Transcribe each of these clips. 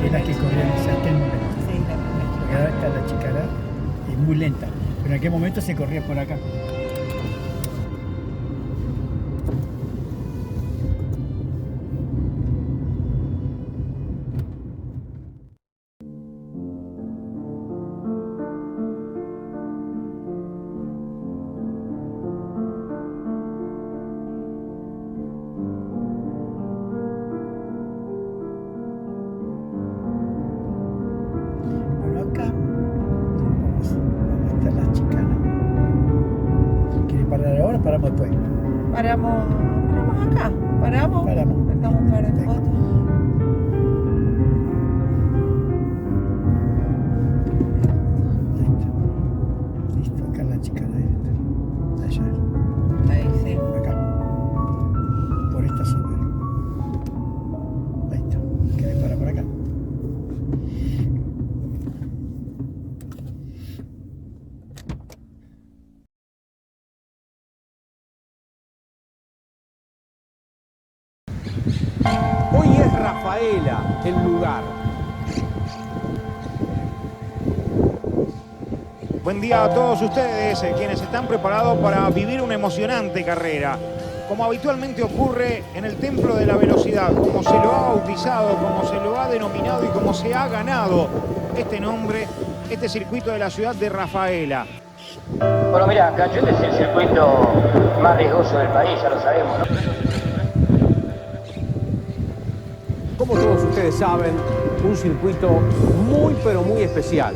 que es la que corría en aquel momento. Sí, la primera. Porque ahora está la Chicara y muy lenta, pero en aquel momento se corría por acá. Acá vamos a estar las Chicanas. ¿Quiere parar ahora o paramos después? Paramos acá, paramos. Paramos. Sacamos un par de fotos. Listo, acá la Chicana. Allá. Ahí sí. Acá. Por esta zona. Ahí está. ¿Querés parar por acá? Hoy es Rafaela el lugar. Buen día a todos ustedes, quienes están preparados para vivir una emocionante carrera. Como habitualmente ocurre en el Templo de la Velocidad, como se lo ha bautizado, como se lo ha denominado y como se ha ganado este nombre, este circuito de la ciudad de Rafaela. Bueno, mira, Cayuta es el circuito más riesgoso del país, ya lo sabemos, ¿no? Como todos ustedes saben, un circuito muy pero muy especial.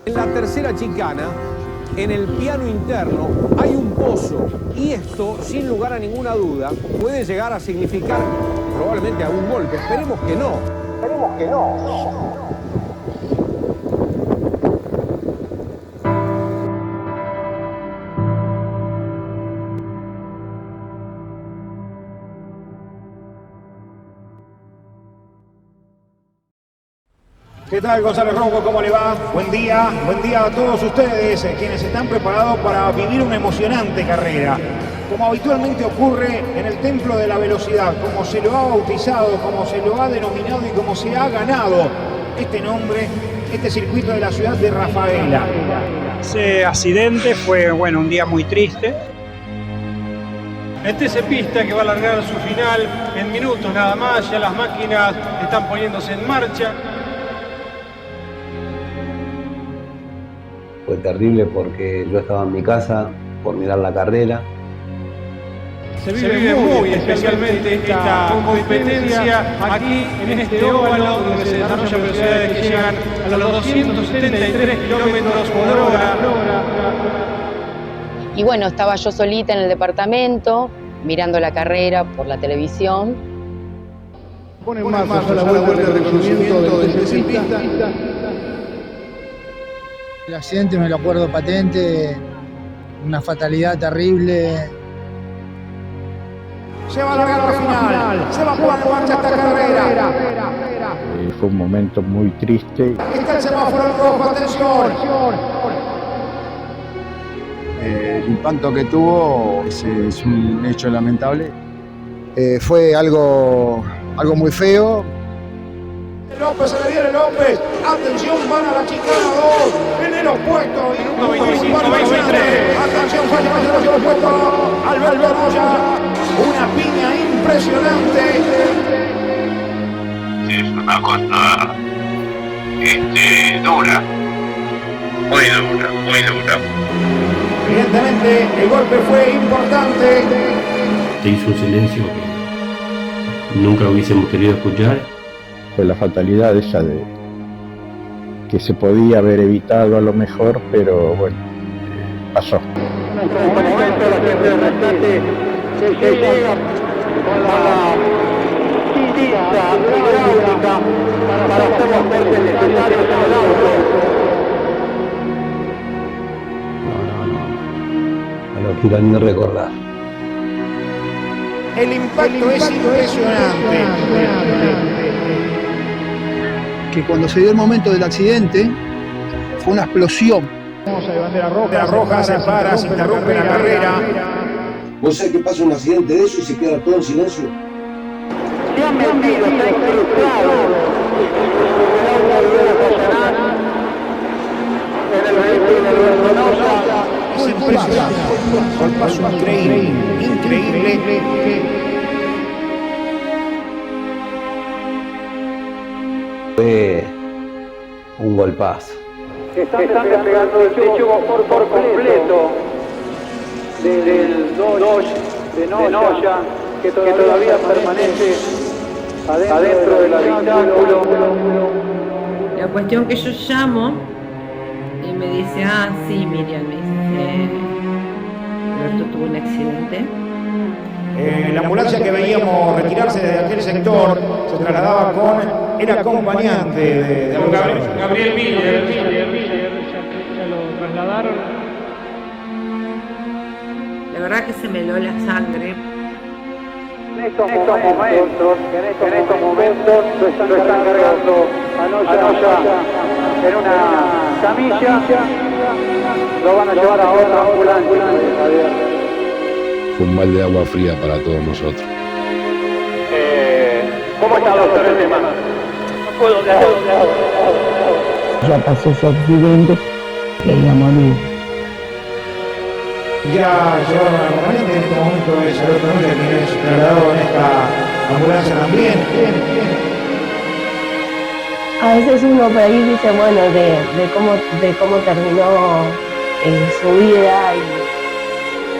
En la tercera chicana, en el piano interno, hay un pozo y esto, sin lugar a ninguna duda, puede llegar a significar probablemente algún golpe. Esperemos que no. Esperemos que no. ¿Qué tal, Gonzalo Ronco? ¿Cómo le va? Buen día a todos ustedes, quienes están preparados para vivir una emocionante carrera. Como habitualmente ocurre en el Templo de la Velocidad, como se lo ha bautizado, como se lo ha denominado y como se ha ganado este nombre, este circuito de la ciudad de Rafaela. Ese accidente fue, bueno, un día muy triste. Este es pista que va a alargar su final en minutos nada más, ya las máquinas están poniéndose en marcha. Fue terrible porque yo estaba en mi casa por mirar la carrera. Se vive muy especialmente esta competencia aquí en este óvalo donde se desarrollan velocidades que llegan a los 273 kilómetros por hora. Y bueno, estaba yo solita en el departamento, mirando la carrera por la televisión. Pone en marcha la vuelta de reconocimiento del especialista. El accidente me lo acuerdo patente, una fatalidad terrible. Se va a alargar la final, se va a poner en marcha esta carrera. Fue un momento muy triste. Está el semáforo en rojo, atención. El impacto que tuvo es un hecho lamentable. Fue algo muy feo. López, se le viene López. Atención, van a la Chicana 2. En el opuesto. Minuto 25, 23. Atención, falla el opuesto. Alberto Moya. Una piña impresionante. Es una cosa dura. Muy dura. Evidentemente, el golpe fue importante. Se hizo un silencio que nunca hubiésemos querido escuchar. Fue la fatalidad esa de que se podía haber evitado a lo mejor, pero bueno, pasó. Se llega con la pista hidráulica para hacer los cortes necesarios en el auto. No lo quiero ni recordar. El impacto es impresionante. Que cuando se dio el momento del accidente, fue una explosión. Vamos a bandera roja. La roja se para, se interrumpe la carrera. ¿Vos sabés que pasa un accidente de eso y se queda todo en silencio? se han metido, se han incrustado el auto de Rivera en el vehículo de Alberto Noya. Es impresionante, un paso increíble, increíble. Fue un golpazo. Están despegando el techo por completo del Dodge de Noya, que todavía permanece adentro del habitáculo. La cuestión que yo llamo y me dice, sí, Miriam, me dice, Alberto tuvo un accidente. La ambulancia que veíamos retirarse de aquel sector se trasladaba era acompañante de Gabriel Miller, ya lo trasladaron. La verdad que se me heló la sangre. En estos momentos lo están cargando a Noya en una camilla, lo van a llevar a otra ambulancia. Fue un balde de agua fría para todos nosotros. ¿Cómo está, doctor, el tema? No puedo dejar. Ya pasó ese accidente, quería morir. Ya llevaron al acompañante, en este momento es Alberto Noya quien es trasladado en esta ambulancia también. A veces uno por ahí dice, bueno, de cómo terminó su vida y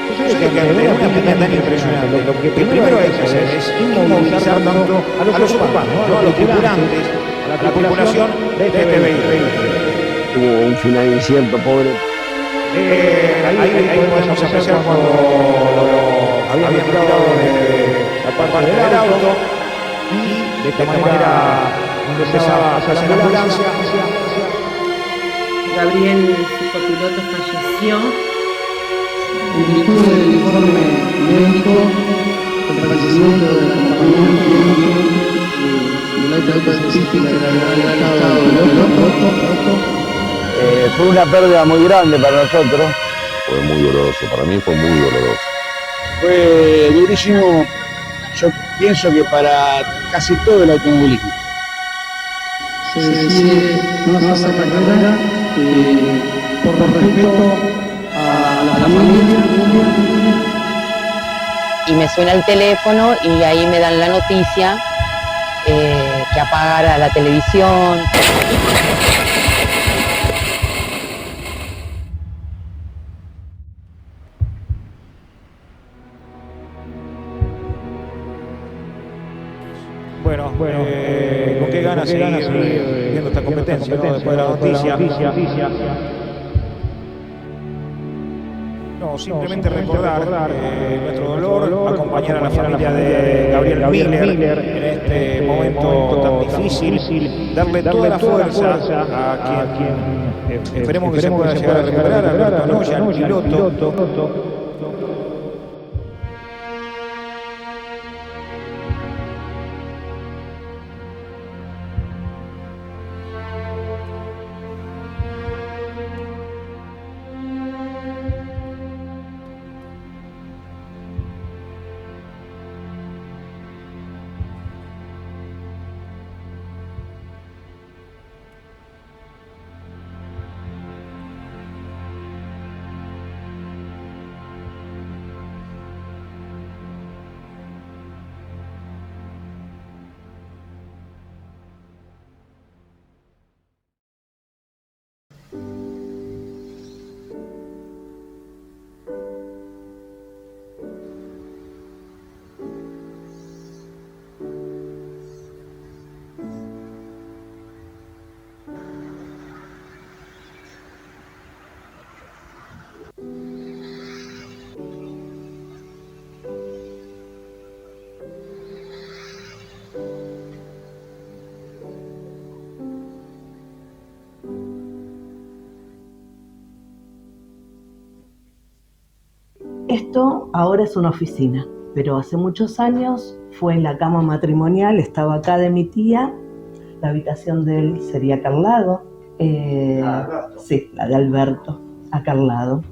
Yo sé que ante una pena tan impresionante, lo que primero hay que hacer es inmovilizar tanto a los ocupantes, ¿no? A los tripulantes, a la tripulación de este vehículo. Tuvo un final incierto, pobre. Ahí podemos apreciar cuando había retirado de la parte del auto y de esta manera empezaba a hacer la ambulancia. Gabriel, su copiloto, falleció. En virtud del informe médico, el fallecimiento del acompañante de la alta específica de la estado de fue una pérdida muy grande para nosotros. Fue muy doloroso, para mí fue muy doloroso. Fue durísimo, yo pienso que para casi todo el automovilismo. Se decide no hacer la carrera por respeto a la familia. Y me suena el teléfono y ahí me dan la noticia que apagara la televisión. Bueno, ¿con qué ganas seguir viendo esta competencia, ¿no? Después de la noticia. No, simplemente recordar nuestro dolor, acompañar a la familia de Gabriel Miller en este momento tan difícil, darle toda la fuerza a quien esperemos que se pueda llegar a recuperar, a Alberto Noya, el piloto. Esto ahora es una oficina, pero hace muchos años fue en la cama matrimonial, estaba acá de mi tía, la habitación de él sería acá al lado, sí, la de Alberto, acá al lado.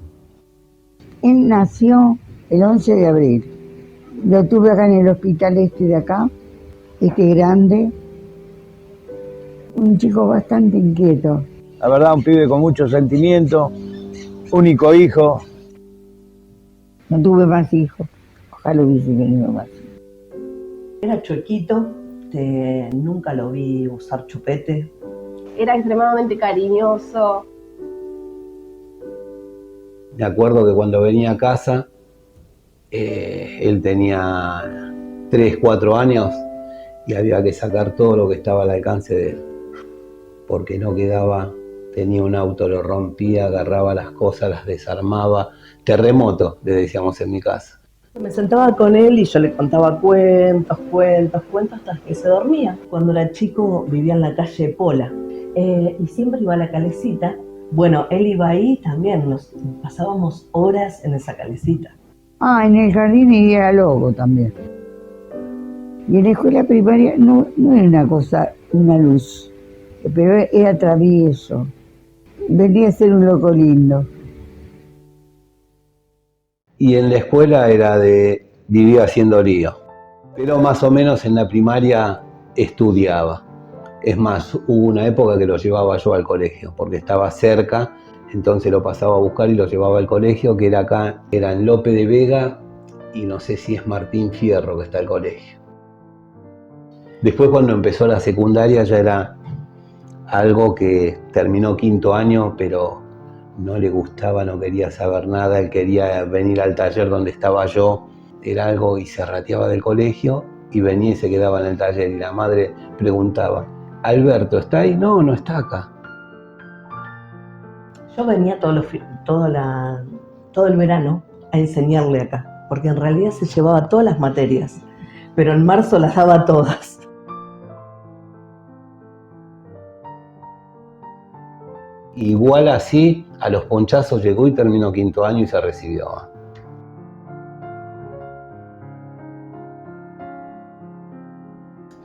Él nació el 11 de abril, lo tuve acá en el hospital de acá, grande, un chico bastante inquieto. La verdad, un pibe con mucho sentimiento, único hijo. No tuve más hijos, ojalá hubiese tenido más. Era chuequito, nunca lo vi usar chupete. Era extremadamente cariñoso. Me acuerdo que cuando venía a casa, él tenía 3, 4 años y había que sacar todo lo que estaba al alcance de él, porque no quedaba, tenía un auto, lo rompía, agarraba las cosas, las desarmaba. Terremoto, le decíamos en mi casa. Me sentaba con él y yo le contaba cuentos hasta que se dormía. Cuando era chico vivía en la calle Pola y siempre iba a la calecita. Bueno, él iba ahí también, nos pasábamos horas en esa calecita. En el jardín y era loco también. Y en la escuela primaria no era una luz, pero era travieso. Venía a ser un loco lindo. Y en la escuela vivía haciendo lío. Pero más o menos en la primaria estudiaba. Es más, hubo una época que lo llevaba yo al colegio, porque estaba cerca, entonces lo pasaba a buscar y lo llevaba al colegio, que era acá, era en Lope de Vega, y no sé si es Martín Fierro que está el colegio. Después cuando empezó la secundaria ya era algo que terminó 5º año, pero no le gustaba, no quería saber nada, él quería venir al taller donde estaba yo, era algo y se rateaba del colegio y venía y se quedaba en el taller y la madre preguntaba, Alberto, ¿está ahí? No, no está acá. Yo venía todo el verano a enseñarle acá, porque en realidad se llevaba todas las materias, pero en marzo las daba todas. Igual así, a los ponchazos llegó y terminó 5º año y se recibió.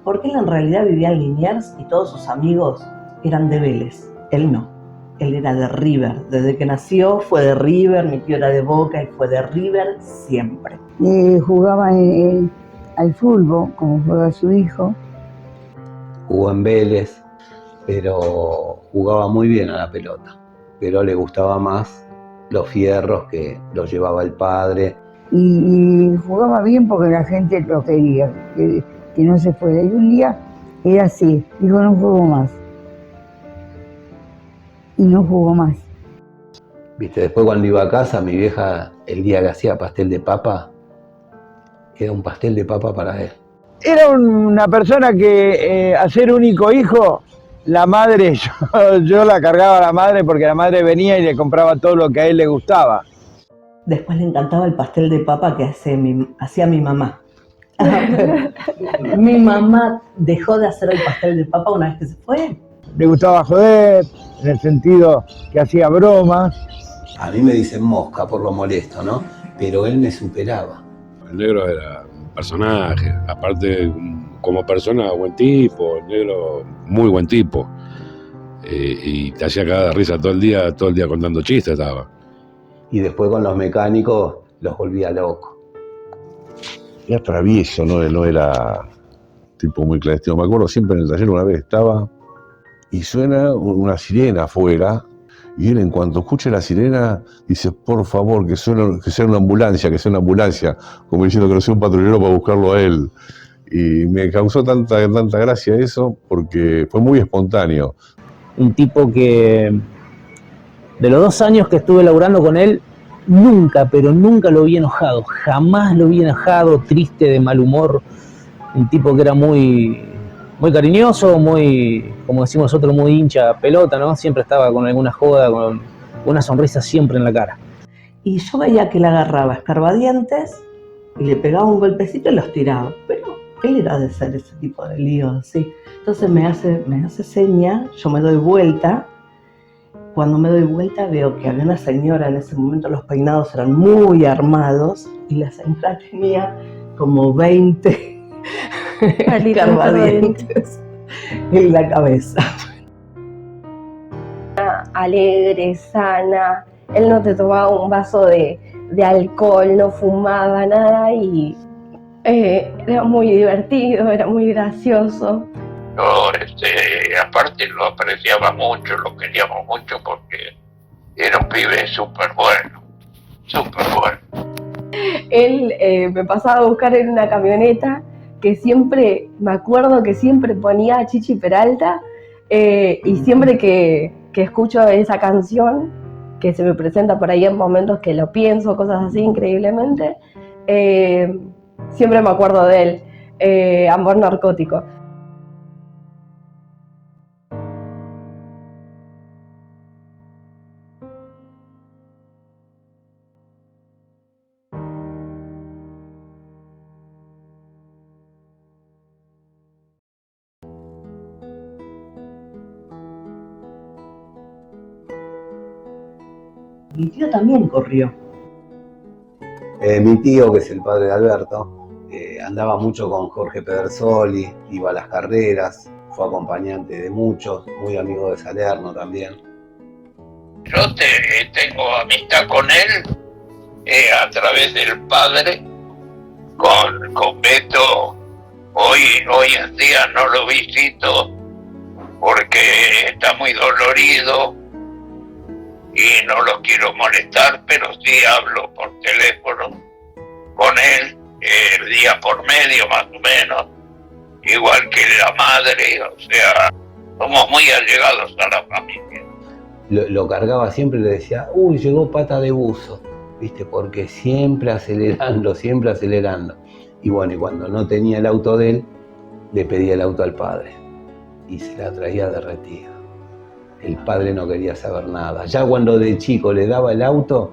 Porque él en realidad vivía en Liniers y todos sus amigos eran de Vélez. Él no. Él era de River. Desde que nació fue de River, mi tío era de Boca y fue de River siempre. Jugaba al fútbol, como juega su hijo. Jugó en Vélez, pero jugaba muy bien a la pelota. Pero le gustaba más los fierros que los llevaba el padre. Y jugaba bien porque la gente lo quería, que no se fuera. Y un día era así, dijo no juego más. Y no jugó más. Viste, después cuando iba a casa, mi vieja, el día que hacía pastel de papa, era un pastel de papa para él. Era una persona que, al ser único hijo, la madre, yo la cargaba a la madre porque la madre venía y le compraba todo lo que a él le gustaba. Después le encantaba el pastel de papa que hacía mi mamá. Mi mamá dejó de hacer el pastel de papa una vez que se fue. Le gustaba joder, en el sentido que hacía bromas. A mí me dicen mosca por lo molesto, ¿no? Pero él me superaba. El negro era un personaje, aparte como persona buen tipo, el negro muy buen tipo. Y te hacía cagar de risa todo el día contando chistes estaba. Y después con los mecánicos los volvía locos. Era travieso, no era tipo muy clandestino. Me acuerdo siempre en el taller una vez estaba y suena una sirena afuera y él en cuanto escucha la sirena dice por favor que sea una ambulancia, como diciendo que no sea un patrullero para buscarlo a él. Y me causó tanta gracia eso porque fue muy espontáneo. Un tipo que de los 2 años que estuve laburando con él, nunca lo vi enojado, jamás lo vi enojado, triste, de mal humor. Un tipo que era muy cariñoso, muy, como decimos nosotros, muy hincha pelota, ¿no? Siempre estaba con alguna joda, con una sonrisa siempre en la cara. Y yo veía que él agarraba escarbadientes y le pegaba un golpecito y los tiraba. Pero él era de hacer ese tipo de líos, así. Entonces me hace seña, yo me doy vuelta. Cuando me doy vuelta veo que había una señora, en ese momento los peinados eran muy armados y la señora tenía como 20 escarbadientes en la cabeza. Alegre, sana, él no te tomaba un vaso de alcohol, no fumaba nada y Era muy divertido, era muy gracioso. Yo, aparte lo apreciaba mucho, lo queríamos mucho porque era un pibe súper bueno, súper bueno. Él me pasaba a buscar en una camioneta que siempre, me acuerdo que siempre ponía a Chichi Peralta, y siempre que escucho esa canción, que se me presenta por ahí en momentos que lo pienso, cosas así increíblemente, siempre me acuerdo de él, Amor Narcótico. Mi tío también corrió. Mi tío, que es el padre de Alberto, andaba mucho con Jorge Pedersoli, iba a las carreras, fue acompañante de muchos, muy amigo de Salerno también. Yo tengo amistad con él a través del padre, con Beto. Hoy en día no lo visito porque está muy dolorido y no lo quiero molestar, pero sí hablo por teléfono con él, día por medio más o menos, igual que la madre, o sea, somos muy allegados a la familia. Lo cargaba siempre y le decía, uy, llegó Pata de Buzo, ¿viste? Porque siempre acelerando. Y bueno, y cuando no tenía el auto de él, le pedía el auto al padre y se la traía derretida. El padre no quería saber nada. Ya cuando de chico le daba el auto,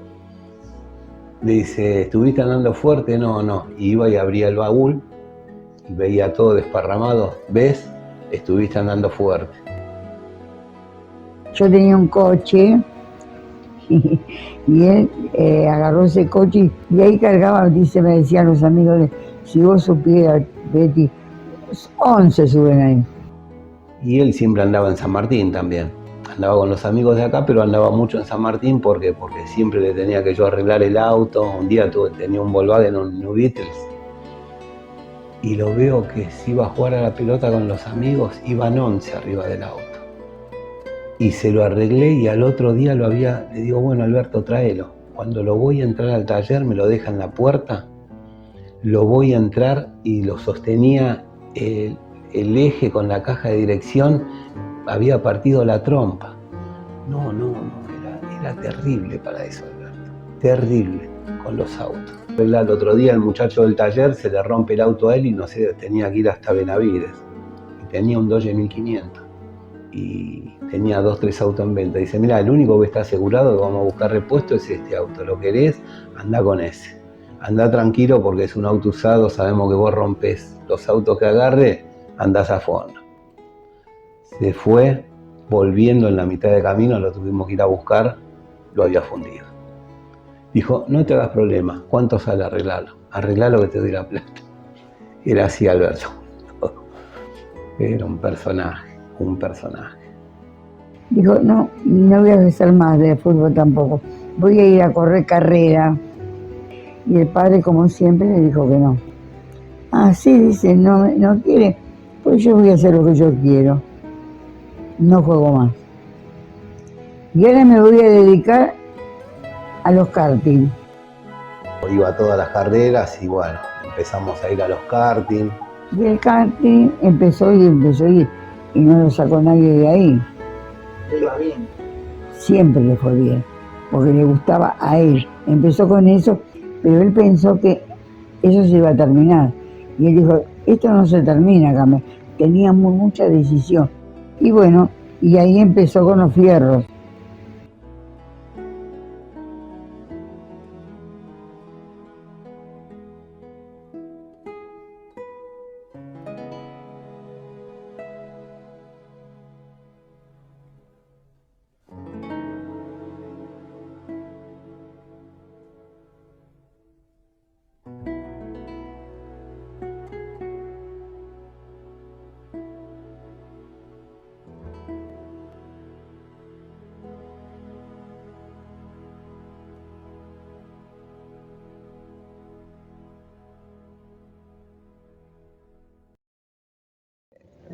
le dice, ¿estuviste andando fuerte? No. Y iba y abría el baúl y veía todo desparramado. ¿Ves? Estuviste andando fuerte. Yo tenía un coche y él agarró ese coche y ahí cargaba, me decían los amigos, si vos supieras, Betty, 11 suben ahí. Y él siempre andaba en San Martín también. Andaba con los amigos de acá, pero andaba mucho en San Martín porque siempre le tenía que yo arreglar el auto. Un día tenía un Volkswagen, un New Beatles, y lo veo que se iba a jugar a la pelota con los amigos, iban 11 arriba del auto. Y se lo arreglé y al otro día le digo, bueno, Alberto, tráelo. Cuando lo voy a entrar al taller, me lo deja en la puerta, lo voy a entrar y lo sostenía el eje con la caja de dirección, había partido la trompa. No, era terrible para eso, Alberto. Terrible con los autos. El otro día el muchacho del taller se le rompe el auto a él y no sé, tenía que ir hasta Benavides. Y tenía un Dodge 1500. Y tenía 2, 3 autos en venta. Dice, mira, el único que está asegurado que vamos a buscar repuesto es este auto. ¿Lo querés? Anda con ese. Anda tranquilo porque es un auto usado, sabemos que vos rompés los autos que agarre, andás a fondo. Se fue, volviendo en la mitad de camino, lo tuvimos que ir a buscar, lo había fundido. Dijo, no te hagas problema, ¿cuánto sale arreglarlo? Arreglalo que te doy la plata. Era así Alberto. Era un personaje. Dijo, no voy a hacer más de fútbol tampoco, voy a ir a correr carrera. Y el padre, como siempre, le dijo que no. Ah, sí, dice, no quiere, pues yo voy a hacer lo que yo quiero. No juego más. Y ahora me voy a dedicar a los karting. Iba a todas las carreras y bueno, empezamos a ir a los karting. Y el karting empezó y no lo sacó nadie de ahí. Le iba bien. Siempre le fue bien, porque le gustaba a él. Empezó con eso, pero él pensó que eso se iba a terminar. Y él dijo, esto no se termina, Carmen. Tenía mucha decisión. Y bueno, y ahí empezó con los fierros.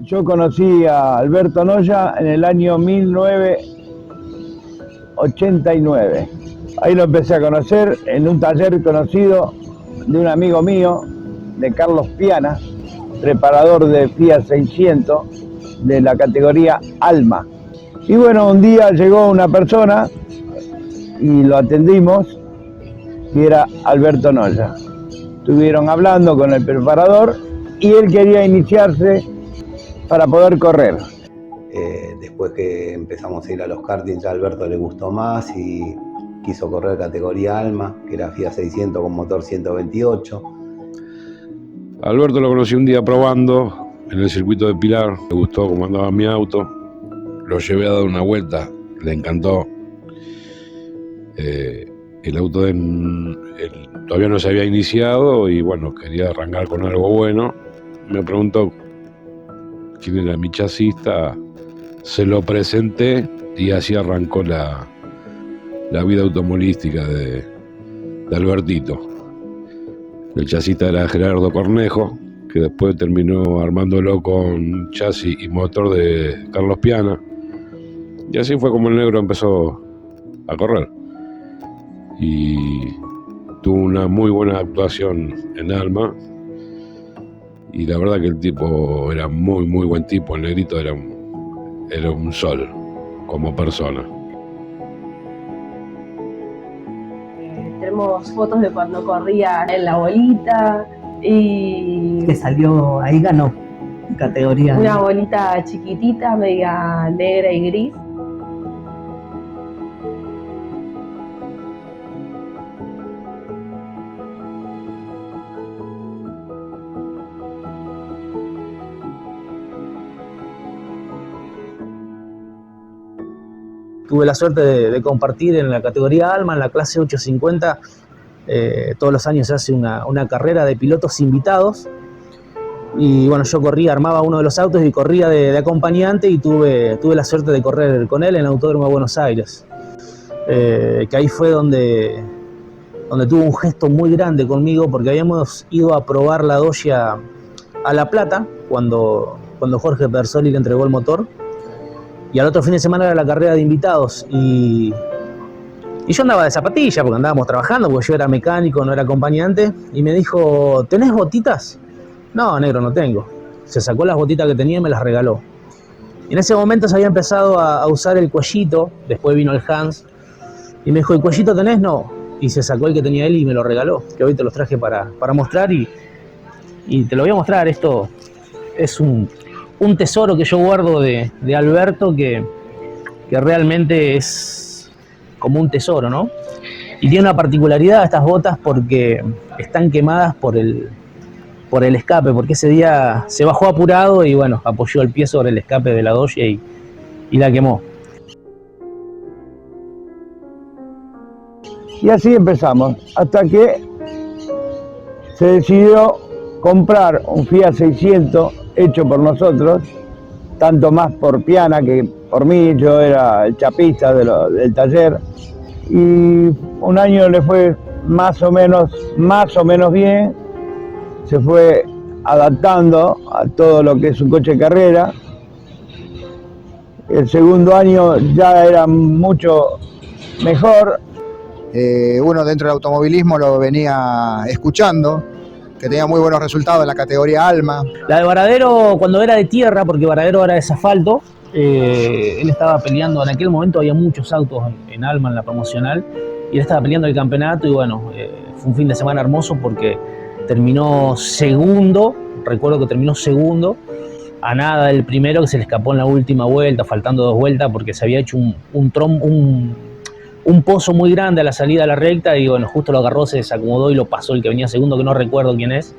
Yo conocí a Alberto Noya en el año 1989. Ahí lo empecé a conocer en un taller conocido de un amigo mío, de Carlos Piana, preparador de Fiat 600 de la categoría Alma. Y bueno, un día llegó una persona y lo atendimos, que era Alberto Noya. Estuvieron hablando con el preparador y él quería iniciarse para poder correr. Después que empezamos a ir a los kartings, a Alberto le gustó más y quiso correr categoría Alma, que era Fiat 600 con motor 128. Alberto lo conocí un día probando en el circuito de Pilar, le gustó cómo andaba mi auto, lo llevé a dar una vuelta, le encantó. El auto todavía no se había iniciado y bueno, quería arrancar con algo bueno. Me preguntó quién era mi chasista, se lo presenté y así arrancó la vida automovilística de Albertito. El chasista era Gerardo Cornejo, que después terminó armándolo con chasis y motor de Carlos Piana. Y así fue como el negro empezó a correr. Y tuvo una muy buena actuación en Alma. Y la verdad que el tipo era muy, muy buen tipo. El negrito era un sol como persona. Tenemos fotos de cuando corría en la bolita y... Que salió, ahí ganó, categoría. Una bolita chiquitita, media negra y gris. Tuve la suerte de compartir en la categoría Alma, en la clase 850. Todos los años se hace una carrera de pilotos invitados. Y bueno, yo armaba uno de los autos y corría de acompañante y tuve la suerte de correr con él en el Autódromo de Buenos Aires. Que ahí fue donde tuvo un gesto muy grande conmigo, porque habíamos ido a probar la Dodge a La Plata cuando Jorge Persoli le entregó el motor. Y al otro fin de semana era la carrera de invitados y yo andaba de zapatilla porque andábamos trabajando, porque yo era mecánico, no era acompañante, y me dijo, ¿tenés botitas? No, negro, no tengo. Se sacó las botitas que tenía y me las regaló. Y en ese momento se había empezado a usar el cuellito, después vino el Hans, y me dijo, ¿el cuellito tenés? No. Y se sacó el que tenía él y me lo regaló, que hoy te los traje para mostrar y te lo voy a mostrar. Esto es un tesoro que yo guardo de Alberto que realmente es como un tesoro, ¿no? Y tiene una particularidad estas botas porque están quemadas por el escape, porque ese día se bajó apurado y bueno, apoyó el pie sobre el escape de la Dodge y la quemó. Y así empezamos, hasta que se decidió comprar un Fiat 600 hecho por nosotros, tanto más por Piana que por mí. Yo era el chapista del taller y un año le fue más o menos bien, se fue adaptando a todo lo que es un coche de carrera. El segundo año ya era mucho mejor. Uno dentro del automovilismo lo venía escuchando, que tenía muy buenos resultados en la categoría Alma. La de Varadero, cuando era de tierra, porque Varadero era de asfalto, él estaba peleando, en aquel momento había muchos autos en Alma, en la promocional, y él estaba peleando el campeonato y bueno, fue un fin de semana hermoso porque terminó segundo, recuerdo que terminó segundo, a nada del primero, que se le escapó en la última vuelta, faltando 2 vueltas, porque se había hecho un pozo muy grande a la salida de la recta y bueno, justo lo agarró, se desacomodó y lo pasó el que venía segundo, que no recuerdo quién es.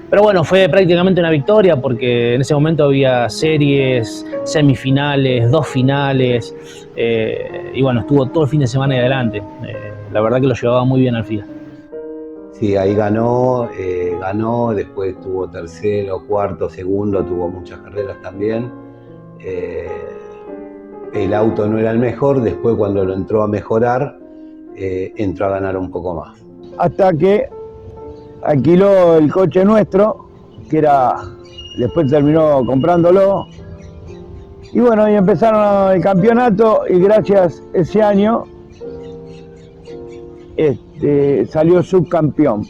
Pero bueno, fue prácticamente una victoria porque en ese momento había series, semifinales, 2 finales y bueno, estuvo todo el fin de semana y adelante. La verdad que lo llevaba muy bien al FIA. Sí, ahí ganó, después tuvo tercero, cuarto, segundo, tuvo muchas carreras también. El auto no era el mejor, después cuando lo entró a mejorar, entró a ganar un poco más. Hasta que alquiló el coche nuestro, que era después terminó comprándolo. Y bueno, y empezaron el campeonato y gracias a ese año salió subcampeón.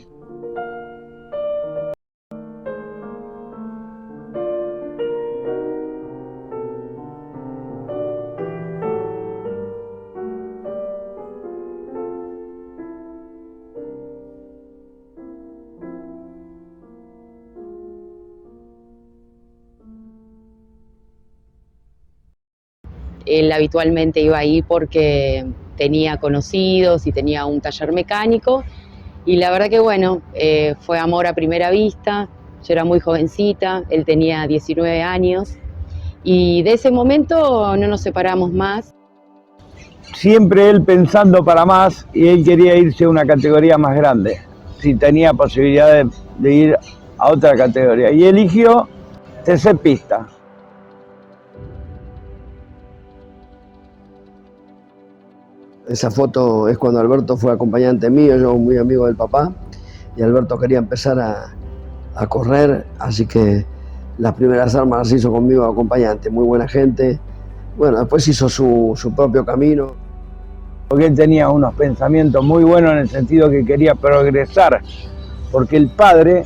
Él habitualmente iba ahí porque tenía conocidos y tenía un taller mecánico y la verdad que bueno, fue amor a primera vista. Yo era muy jovencita, él tenía 19 años y de ese momento no nos separamos más. Siempre él pensando para más y él quería irse a una categoría más grande, si tenía posibilidad de ir a otra categoría, y eligió TC Pista. Esa foto es cuando Alberto fue acompañante mío, yo muy amigo del papá, y Alberto quería empezar a correr, así que las primeras armas las hizo conmigo acompañante, muy buena gente. Bueno, después hizo su propio camino. Porque él tenía unos pensamientos muy buenos en el sentido que quería progresar, porque el padre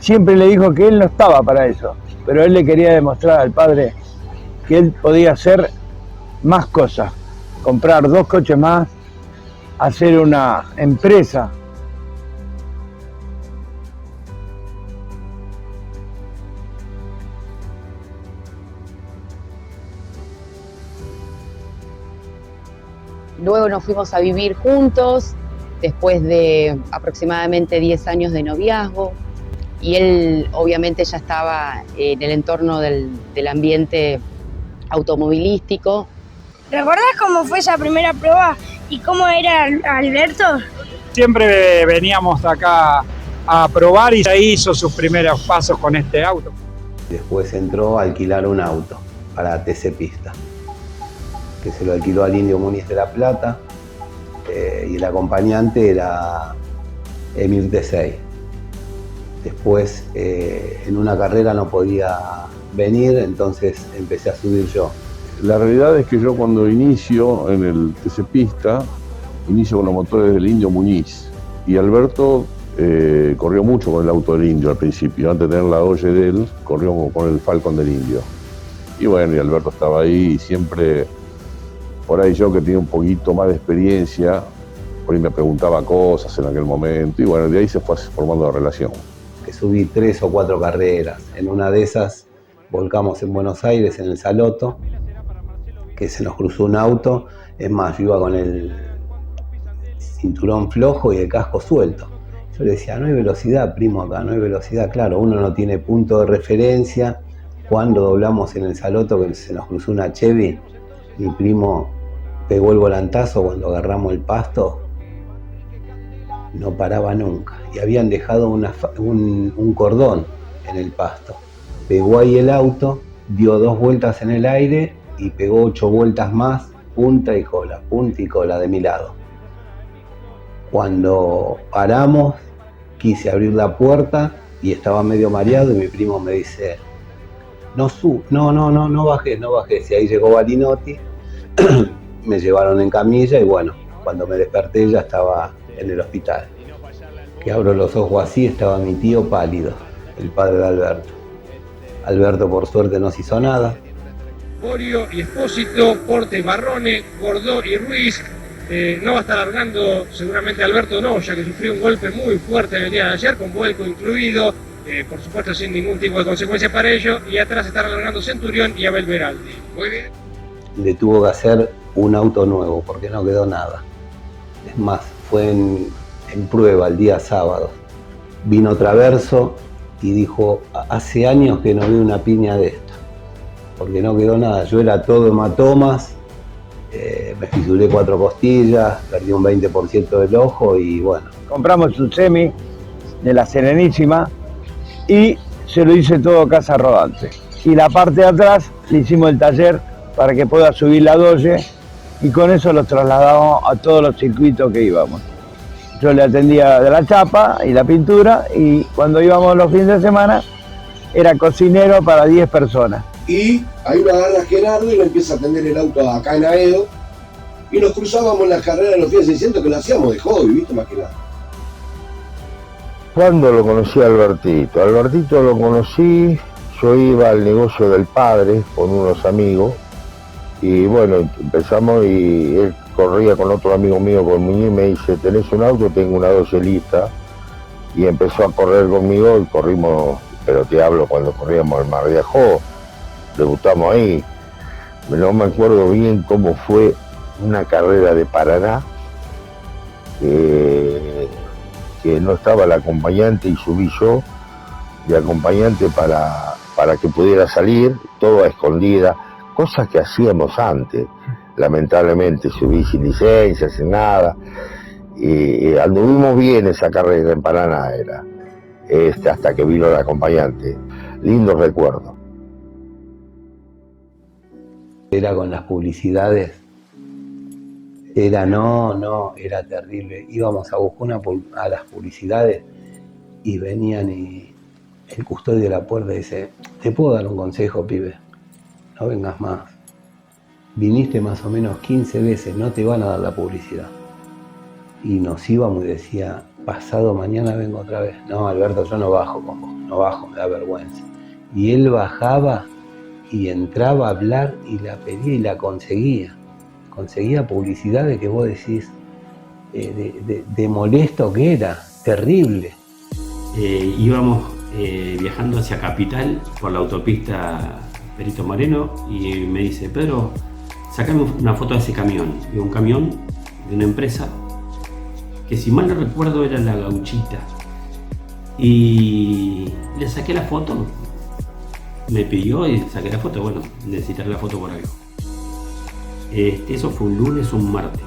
siempre le dijo que él no estaba para eso, pero él le quería demostrar al padre que él podía hacer más cosas. Comprar 2 coches más, hacer una empresa. Luego nos fuimos a vivir juntos, después de aproximadamente 10 años de noviazgo, y él obviamente ya estaba en el entorno del ambiente automovilístico. ¿Recuerdas cómo fue esa primera prueba y cómo era Alberto? Siempre veníamos acá a probar y ahí hizo sus primeros pasos con este auto. Después entró a alquilar un auto para TC Pista, que se lo alquiló al Indio Muniz de La Plata, y el acompañante era Emir T6. Después en una carrera no podía venir, entonces empecé a subir yo. La realidad es que yo cuando inicio en el TC Pista, inicio con los motores del Indio Muñiz. Y Alberto corrió mucho con el auto del Indio al principio. Antes de tener la Dodge de él, corrió con el Falcon del Indio. Y bueno, y Alberto estaba ahí y siempre, por ahí yo que tenía un poquito más de experiencia, por ahí me preguntaba cosas en aquel momento. Y bueno, de ahí se fue formando la relación. Que subí 3 o 4 carreras. En una de esas volcamos en Buenos Aires, en el Saloto, que se nos cruzó un auto. Es más, yo iba con el cinturón flojo y el casco suelto. Yo le decía, no hay velocidad, primo, acá no hay velocidad. Claro, uno no tiene punto de referencia. Cuando doblamos en el Saloto, que se nos cruzó una Chevy, mi primo pegó el volantazo cuando agarramos el pasto, no paraba nunca. Y habían dejado un cordón en el pasto. Pegó ahí el auto, dio 2 vueltas en el aire y pegó 8 vueltas más, punta y cola de mi lado. Cuando paramos, quise abrir la puerta y estaba medio mareado y mi primo me dice, no bajes. Y ahí llegó Balinotti, me llevaron en camilla y bueno, cuando me desperté ya estaba en el hospital. Que abro los ojos así, estaba mi tío pálido, el padre de Alberto. Alberto por suerte no se hizo nada. Borio y Espósito, Porte, Barrone, Gordó y Ruiz. No va a estar largando seguramente Alberto, no, ya que sufrió un golpe muy fuerte el día de ayer, con vuelco incluido, por supuesto sin ningún tipo de consecuencia para ello, y atrás están largando Centurión y Abel Beraldi. Muy bien. Le tuvo que hacer un auto nuevo porque no quedó nada. Es más, fue en prueba el día sábado. Vino Traverso y dijo, hace años que no veo una piña de esta, porque no quedó nada. Yo era todo hematomas, me fisuré 4 costillas, perdí un 20% del ojo y bueno. Compramos un semi de la Serenísima y se lo hice todo casa rodante. Y la parte de atrás le hicimos el taller para que pueda subir la Dodge y con eso lo trasladamos a todos los circuitos que íbamos. Yo le atendía de la chapa y la pintura y cuando íbamos los fines de semana era cocinero para 10 personas. Y ahí lo agarra Gerardo y lo empieza a atender el auto acá en Aedo. Y nos cruzábamos en las carreras de los Fiat 600 que lo hacíamos de hobby, ¿viste? Más que nada. ¿Cuándo lo conocí a Albertito? Albertito lo conocí, yo iba al negocio del padre con unos amigos. Y bueno, empezamos y él corría con otro amigo mío conmigo y me dice, ¿tenés un auto? Tengo una 12 lista. Y empezó a correr conmigo y corrimos, pero te hablo cuando corríamos el Mar de Ajó, debutamos ahí. No me acuerdo bien cómo fue una carrera de Paraná, que no estaba el acompañante y subí yo de acompañante para que pudiera salir, todo a escondida, cosas que hacíamos antes. Lamentablemente subí sin licencia, sin nada. Y anduvimos bien esa carrera en Paraná, era hasta que vino el acompañante. Lindo recuerdo. Era con las publicidades, era era terrible. Íbamos a buscar a las publicidades y venían y el custodio de la puerta dice, ¿te puedo dar un consejo, pibe? No vengas más. Viniste más o menos 15 veces, no te van a dar la publicidad. Y nos íbamos y decía, pasado mañana vengo otra vez. No, Alberto, yo no bajo con vos, no bajo, me da vergüenza. Y él bajaba y entraba a hablar y la pedía y la conseguía. Conseguía publicidades que vos decís, de molesto que era, terrible. Íbamos viajando hacia Capital por la autopista Perito Moreno y me dice, Pedro, sacame una foto de ese camión. Y un camión de una empresa que, si mal no recuerdo, era la Gauchita. Y le saqué la foto. Me pidió y saqué la foto. Bueno, necesitaré la foto por algo. Eso fue un lunes o un martes.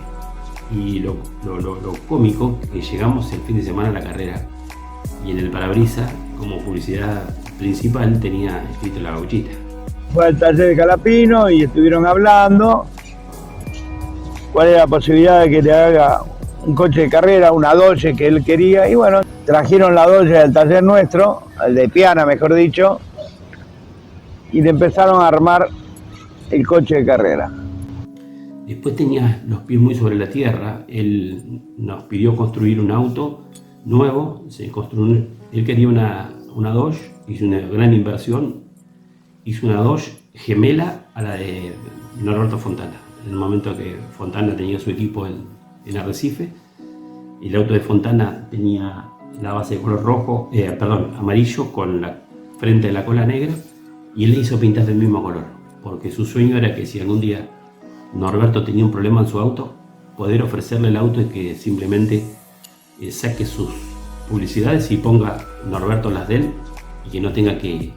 Y lo cómico, que llegamos el fin de semana a la carrera. Y en el parabrisas, como publicidad principal, tenía escrito la Gauchita. Fue al taller de Calapino y estuvieron hablando cuál era la posibilidad de que le haga un coche de carrera, una Dodge que él quería, y bueno, trajeron la Dodge del taller nuestro, el de Piana mejor dicho, y le empezaron a armar el coche de carrera. Después tenía los pies muy sobre la tierra. Él nos pidió construir un auto nuevo, él quería una Dodge, hizo una gran inversión, hizo una Dodge gemela a la de Norberto Fontana. En el momento que Fontana tenía su equipo en Arrecife, el auto de Fontana tenía la base de color amarillo con la frente de la cola negra, y él le hizo pintar del mismo color, porque su sueño era que si algún día Norberto tenía un problema en su auto, poder ofrecerle el auto y que simplemente saque sus publicidades y ponga Norberto las de él, y que no tenga que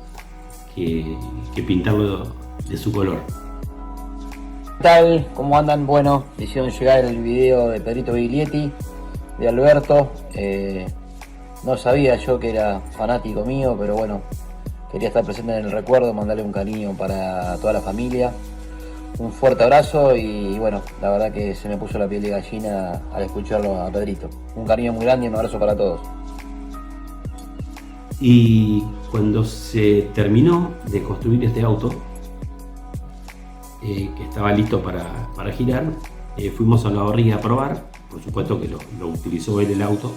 pintarlo de su color. ¿Qué tal? ¿Cómo andan? Bueno, hicieron llegar el video de Pedrito Biglietti, de Alberto. No sabía yo que era fanático mío, pero bueno, quería estar presente en el recuerdo, mandarle un cariño para toda la familia. Un fuerte abrazo y bueno, la verdad que se me puso la piel de gallina al escucharlo a Pedrito. Un cariño muy grande y un abrazo para todos. Y cuando se terminó de construir este auto, que estaba listo para girar, fuimos a la barriga a probar. Por supuesto que lo utilizó él el auto,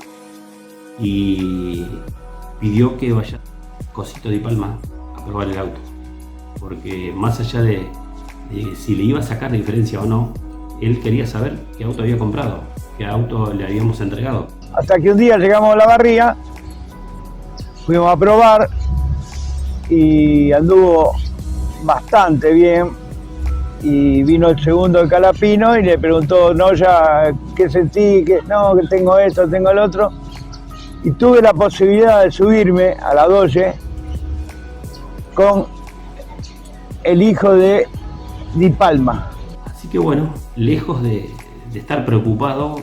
y pidió que vaya Cosito de Palma a probar el auto, porque más allá de si le iba a sacar diferencia o no, él quería saber qué auto había comprado, qué auto le habíamos entregado. Hasta que un día llegamos a la barriga, fuimos a probar y anduvo bastante bien. Y vino el segundo de Calapino y le preguntó, no, ya, ¿qué sentí? Que tengo esto, tengo el otro. Y tuve la posibilidad de subirme a la Dodge con el hijo de Di Palma. Así que bueno, lejos de estar preocupado,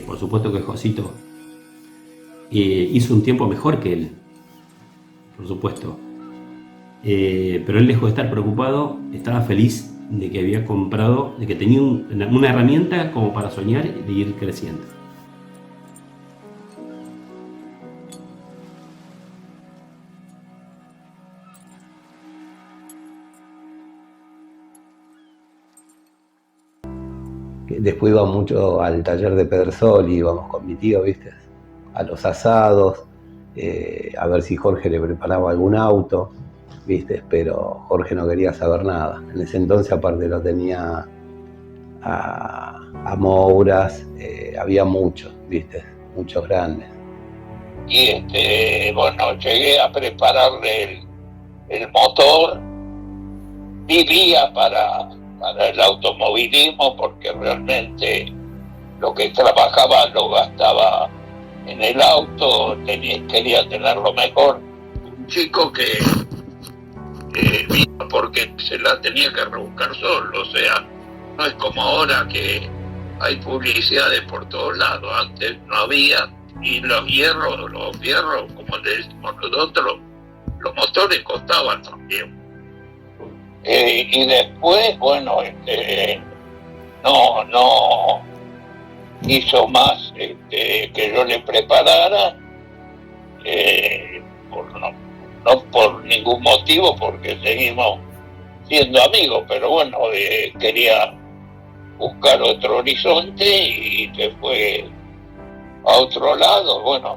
por supuesto que Josito hizo un tiempo mejor que él, por supuesto. Pero él, lejos de estar preocupado, estaba feliz de que había comprado, de que tenía una herramienta como para soñar y de ir creciendo. Después iba mucho al taller de Pedersoli, íbamos con mi tío, ¿viste? A los asados, a ver si Jorge le preparaba algún auto, ¿viste? Pero Jorge no quería saber nada. En ese entonces aparte lo tenía a Mouras, había muchos, ¿viste? Muchos grandes. Y bueno, llegué a prepararle el motor, vivía para el automovilismo porque realmente lo que trabajaba lo gastaba en el auto, quería tenerlo mejor. Un chico que vino porque se la tenía que rebuscar solo, o sea, no es como ahora que hay publicidades por todos lados, antes no había, y los fierros, como le decimos nosotros, los motores costaban también. Y después, bueno, no hizo más que yo le preparara, no por ningún motivo, porque seguimos siendo amigos, pero bueno, quería buscar otro horizonte y se fue a otro lado, bueno.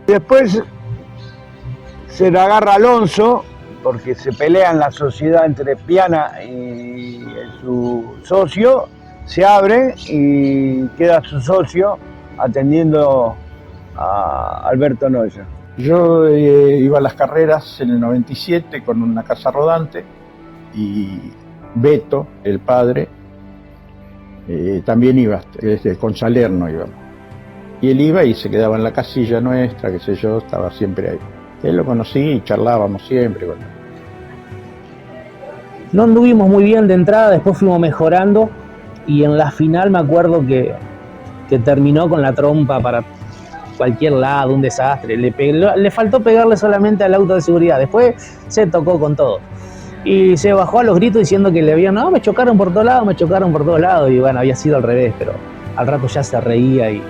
Después se la agarra Alonso, porque se pelean la sociedad entre Piana y su socio, se abre y queda su socio atendiendo a Alberto Noya. Yo iba a las carreras en el 97 con una casa rodante y Beto, el padre, también iba, con Salerno íbamos. Y él iba y se quedaba en la casilla nuestra, qué sé yo, estaba siempre ahí. Él lo conocí y charlábamos siempre. Bueno. No anduvimos muy bien de entrada, después fuimos mejorando y en la final me acuerdo que terminó con la trompa para cualquier lado, un desastre. Le faltó pegarle solamente al auto de seguridad, después se tocó con todo. Y se bajó a los gritos diciendo que le habían, no, me chocaron por todos lados, y bueno, había sido al revés, pero al rato ya se reía y...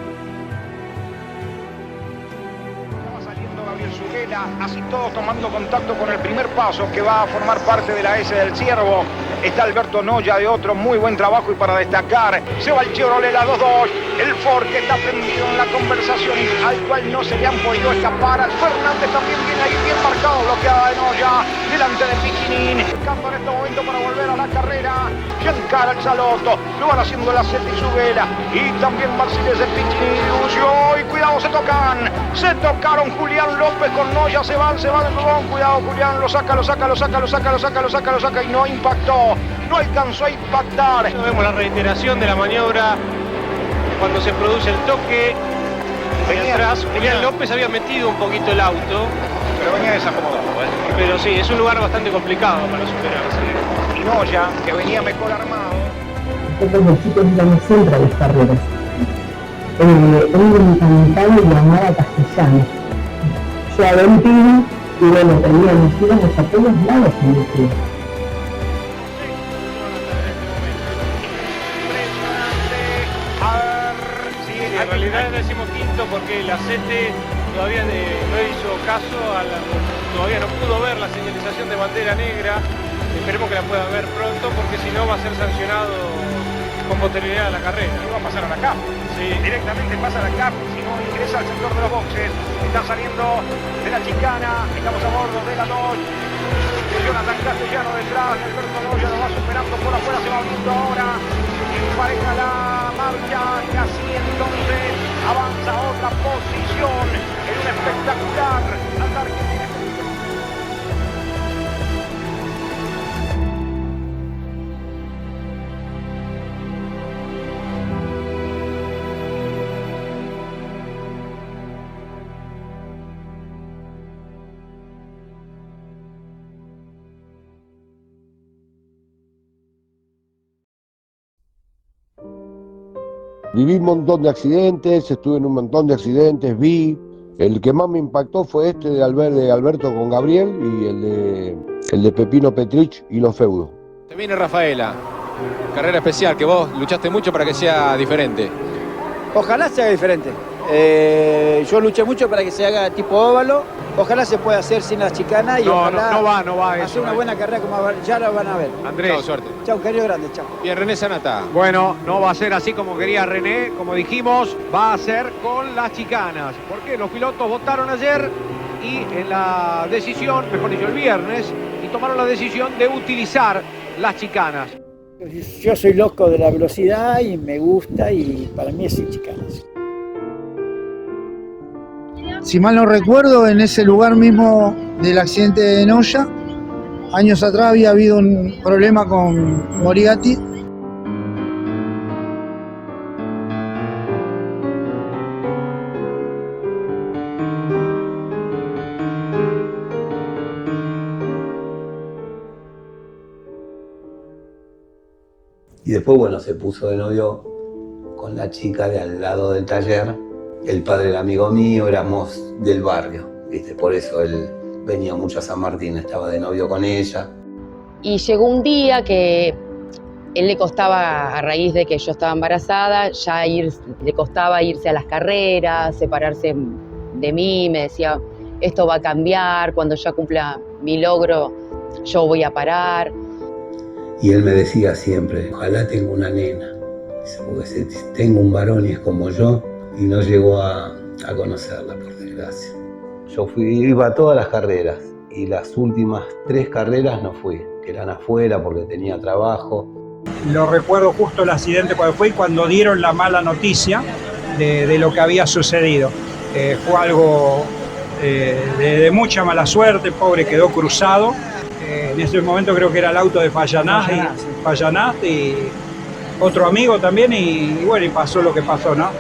Así todos tomando contacto con el primer paso que va a formar parte de la S del Ciervo. Está Alberto Noya de otro muy buen trabajo y para destacar se va el Chevrolet la 2-2, el Ford que está prendido en la conversación y al cual no se le han podido escapar. Al Fernández también viene ahí bien marcado, bloqueada de Noya, delante de Pichinin, buscando en este momento para volver a la carrera. Giancarlo al Salotto, lo van haciendo la Seti y su vela y también Marcínez de Pichinin y Lucio. Y cuidado, se tocaron Julián López con Noya, se van de nuevo, cuidado Julián, lo saca y no impactó, no alcanzó a impactar. Vemos la reiteración de la maniobra cuando se produce el toque. Atrás, Julián López había metido un poquito el auto, pero venía desacomodado, pero sí, es un lugar bastante complicado para superarse. Y Noya, que venía mejor armado. Nosotros los chicos íbamos siempre a las carreras. Él me encantaba y llamaba castellano. Yo Valentino, y bueno, teníamos, íbamos a todos lados en el club. En realidad decimos quinto porque la Sete todavía no hizo caso, todavía no pudo ver la señalización de bandera negra. Esperemos que la pueda ver pronto porque si no va a ser sancionado con posterioridad a la carrera. Y va a pasar a la CAP. Sí. Directamente pasa a la CAP, si no ingresa al sector de los boxes. Están saliendo de la chicana, estamos a bordo de la Dodge. Jonathan Castellano detrás, Alberto Noya lo va superando por afuera, se va abriendo ahora. Empareja la marcha, casi entonces avanza a otra posición en un espectacular andar que tiene. Viví un montón de accidentes, estuve en un montón de accidentes, vi. El que más me impactó fue este de Alberto con Gabriel y el de Pepino Petrich y los feudos. Se viene Rafaela, carrera especial que vos luchaste mucho para que sea diferente. Ojalá sea diferente. Yo luché mucho para que se haga tipo óvalo. Ojalá se pueda hacer sin las chicanas y ojalá no va hacer eso. una buena carrera como ya lo van a ver. Andrés. Chao, suerte. Chao, querido grande, chao. Bien, René Sanata. Bueno, no va a ser así como quería René, como dijimos, va a ser con las chicanas. Porque los pilotos votaron ayer y en la decisión, mejor dicho, el viernes, y tomaron la decisión de utilizar las chicanas. Yo soy loco de la velocidad y me gusta y para mí es sin chicanas. Si mal no recuerdo, en ese lugar mismo del accidente de Noya, años atrás había habido un problema con Moriarty. Y después, bueno, se puso de novio con la chica de al lado del taller. El padre era amigo mío, éramos del barrio, ¿viste? Por eso él venía mucho a San Martín, estaba de novio con ella. Y llegó un día que él le costaba, a raíz de que yo estaba embarazada, le costaba irse a las carreras, separarse de mí, me decía, esto va a cambiar, cuando ya cumpla mi logro, yo voy a parar. Y él me decía siempre, ojalá tenga una nena, porque si tengo un varón y es como yo, y no llegó a conocerla, por desgracia. Yo iba a todas las carreras, y las últimas 3 carreras no fui, que eran afuera porque tenía trabajo. Lo recuerdo justo el accidente cuando fue y cuando dieron la mala noticia de lo que había sucedido. Fue algo de mucha mala suerte, el pobre quedó cruzado. En ese momento creo que era el auto de Fallanás y otro amigo también y bueno, y pasó lo que pasó, ¿no?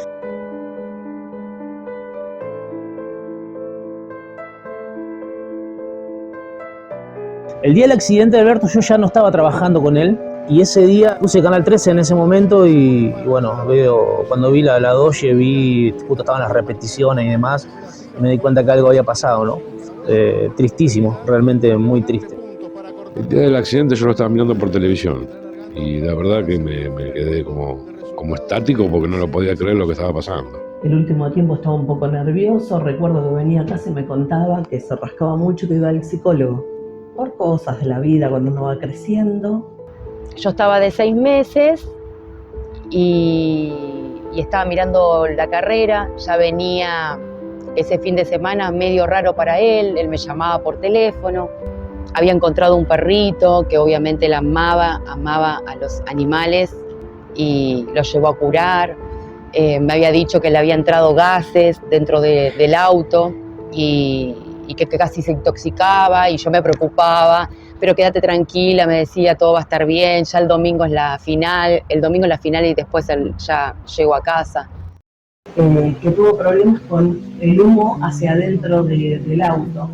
El día del accidente de Alberto yo ya no estaba trabajando con él y ese día puse Canal 13 en ese momento y bueno, cuando vi la doye, vi, justo estaban las repeticiones y demás, y me di cuenta que algo había pasado, ¿no? Tristísimo, realmente muy triste. El día del accidente yo lo estaba mirando por televisión y la verdad que me quedé como estático porque no lo podía creer lo que estaba pasando. El último tiempo estaba un poco nervioso, recuerdo que venía a casa y me contaba que se rascaba mucho, que iba al psicólogo por cosas de la vida cuando uno va creciendo. Yo estaba de 6 meses y estaba mirando la carrera, ya venía ese fin de semana medio raro para él me llamaba por teléfono, había encontrado un perrito que obviamente él amaba a los animales y lo llevó a curar, me había dicho que le había entrado gases dentro del auto y que casi se intoxicaba y yo me preocupaba, pero quédate tranquila, me decía, todo va a estar bien, ya el domingo es la final y después él ya llegó a casa. Que tuvo problemas con el humo hacia adentro del auto.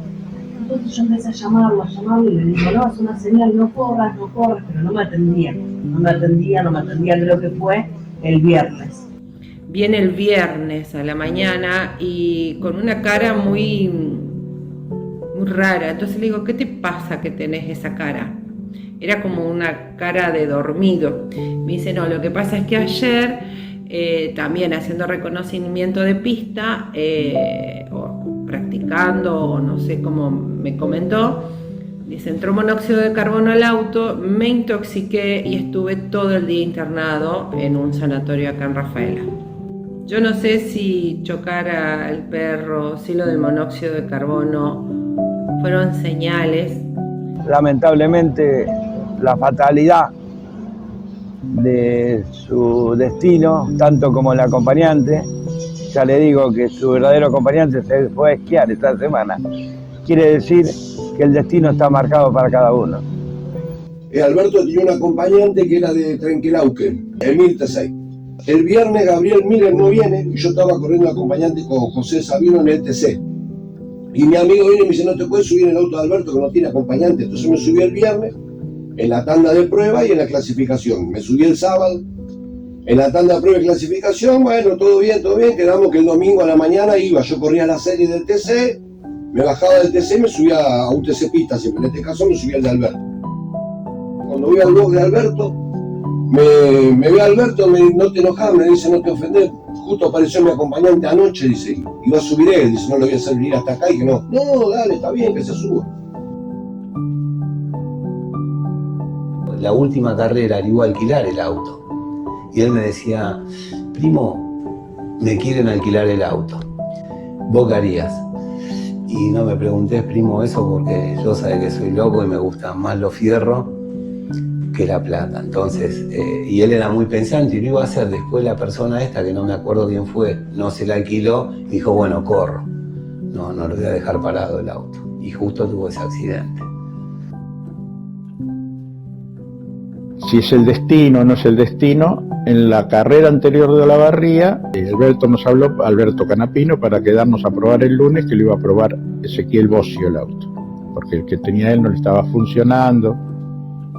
Entonces yo empecé a llamarlo y le digo, no, es una señal, no corras, pero no me atendía, creo que fue el viernes. Viene el viernes a la mañana y con una cara muy rara, entonces le digo, ¿qué te pasa que tenés esa cara? Era como una cara de dormido. Me dice, no, lo que pasa es que ayer, también haciendo reconocimiento de pista, o practicando, o no sé cómo me comentó, dice, entró monóxido de carbono al auto, me intoxiqué y estuve todo el día internado en un sanatorio acá en Rafaela. Yo no sé si chocar al perro, si lo del monóxido de carbono fueron señales. Lamentablemente, la fatalidad de su destino, tanto como el acompañante, ya le digo que su verdadero acompañante se fue a esquiar esta semana. Quiere decir que el destino está marcado para cada uno. Alberto tenía un acompañante que era de Trenquelauquen, Emil T6. El viernes Gabriel Miller no viene y yo estaba corriendo acompañante con José Sabino en el TC. Y mi amigo viene y me dice, no te puedes subir en el auto de Alberto que no tiene acompañante. Entonces me subí el viernes en la tanda de prueba y en la clasificación. Me subí el sábado en la tanda de prueba y clasificación. Bueno, todo bien. Quedamos que el domingo a la mañana yo corría la serie del TC, me bajaba del TC y me subía a un TC pista siempre. En este caso me subía al de Alberto. Cuando voy al blog de Alberto, me ve Alberto, no te enojas, me dice, no te ofendes, justo apareció mi acompañante anoche, dice, y va a subir él, dice, no lo voy a hacer venir hasta acá, y que no, dale, está bien que se suba. La última carrera le iba a alquilar el auto. Y él me decía, primo, me quieren alquilar el auto. ¿Vos qué harías? Y no me preguntés, primo, eso porque yo sé que soy loco y me gustan más los fierros que la plata. Entonces, y él era muy pensante y lo iba a hacer. Después la persona esta, que no me acuerdo quién fue, no se la alquiló, dijo, bueno, corro. No lo voy a dejar parado el auto. Y justo tuvo ese accidente. Si es el destino o no es el destino, en la carrera anterior de Olavarría, Alberto nos habló, Alberto Canapino, para quedarnos a probar el lunes, que lo iba a probar Ezequiel Bossio el auto, porque el que tenía él no le estaba funcionando,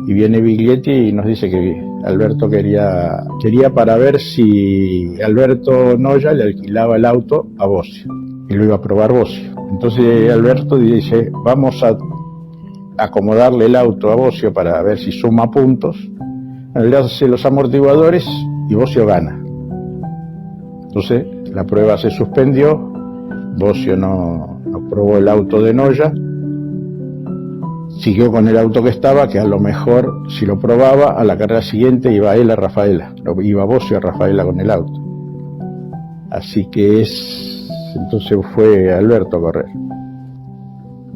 y viene Biglietti y nos dice que Alberto quería para ver si Alberto Noya le alquilaba el auto a Bossio, y lo iba a probar Bossio. Entonces Alberto dice, vamos a acomodarle el auto a Bossio para ver si suma puntos. Le hace los amortiguadores y Bossio gana. Entonces la prueba se suspendió, Bossio no probó el auto de Noya, siguió con el auto que estaba, que a lo mejor si lo probaba a la carrera siguiente iba él a Rafaela, iba Bossio a Rafaela con el auto. Así que entonces fue Alberto a correr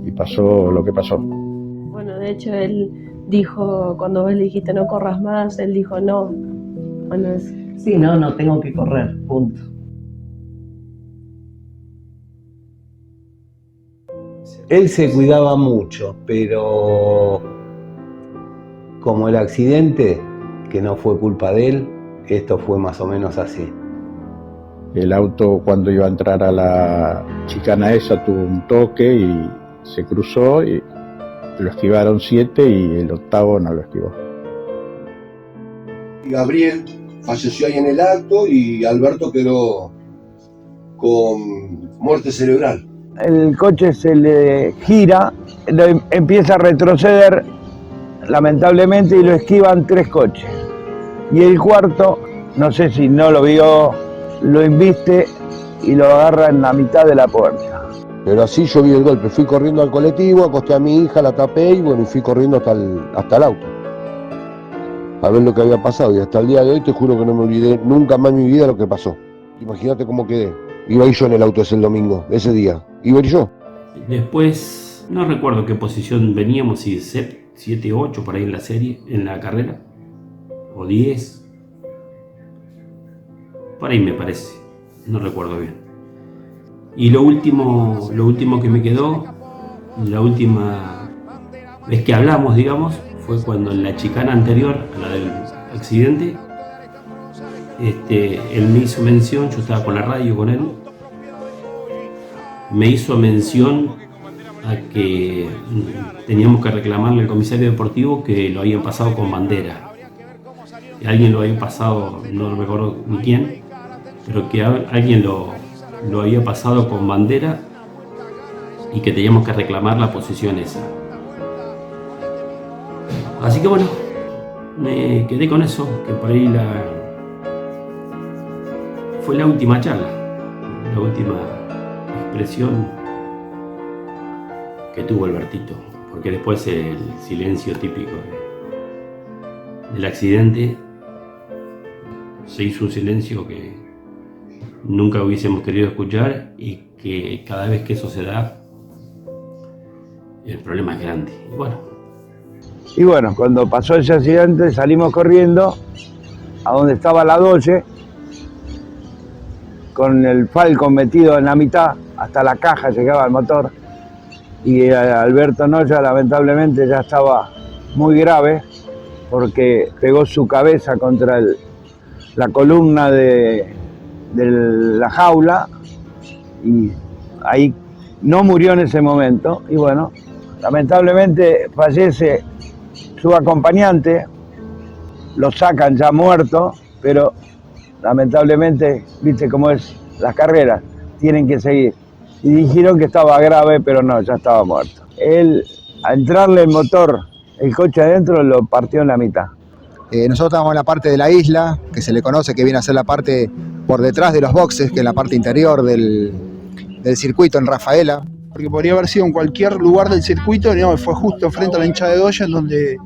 y pasó lo que pasó. Bueno, de hecho él dijo, cuando vos le dijiste no corras más, él dijo no. Bueno, sí, no tengo que correr, punto. Él se cuidaba mucho, pero como el accidente, que no fue culpa de él, esto fue más o menos así. El auto, cuando iba a entrar a la chicana esa, tuvo un toque y se cruzó y lo esquivaron 7 y el 8º no lo esquivó. Gabriel falleció ahí en el acto y Alberto quedó con muerte cerebral. El coche se le gira, empieza a retroceder lamentablemente y lo esquivan 3 coches. Y el cuarto, no sé si no lo vio, lo embiste y lo agarra en la mitad de la puerta. Pero así yo vi el golpe, fui corriendo al colectivo, acosté a mi hija, la tapé y bueno, fui corriendo hasta el auto. A ver lo que había pasado y hasta el día de hoy te juro que no me olvidé nunca más en mi vida lo que pasó. Imagínate cómo quedé. Iba a ir yo en el auto ese domingo, ese día. Iba a ir yo. Después, no recuerdo qué posición veníamos, si 7, 8 por ahí en la serie, en la carrera, o 10. Por ahí me parece, no recuerdo bien. Y lo último que me quedó, la última vez que hablamos, digamos, fue cuando en la chicana anterior a la del accidente, él me hizo mención, yo estaba con la radio con él, me hizo mención a que teníamos que reclamarle al comisario deportivo que lo habían pasado con bandera. Alguien lo había pasado, no recuerdo ni quién, pero que alguien lo había pasado con bandera y que teníamos que reclamar la posición esa. Así que bueno, me quedé con eso, que por ahí fue la última charla, la última expresión que tuvo Albertito, porque después el silencio típico del accidente se hizo un silencio que nunca hubiésemos querido escuchar y que cada vez que eso se da el problema es grande. Y bueno, cuando pasó ese accidente salimos corriendo a donde estaba la Doge con el Falcon metido en la mitad, hasta la caja llegaba el motor, y Alberto Noya lamentablemente ya estaba muy grave porque pegó su cabeza contra la columna de la jaula y ahí no murió en ese momento. Y bueno, lamentablemente fallece su acompañante, lo sacan ya muerto, pero lamentablemente, viste cómo es las carreras, tienen que seguir. Y dijeron que estaba grave, pero no, ya estaba muerto. Él, al entrarle el motor, el coche adentro, lo partió en la mitad. Nosotros estábamos en la parte de la isla, que se le conoce que viene a ser la parte por detrás de los boxes, que es la parte interior del circuito en Rafaela. Porque podría haber sido en cualquier lugar del circuito, no, fue justo frente a la hinchada de Doya, en donde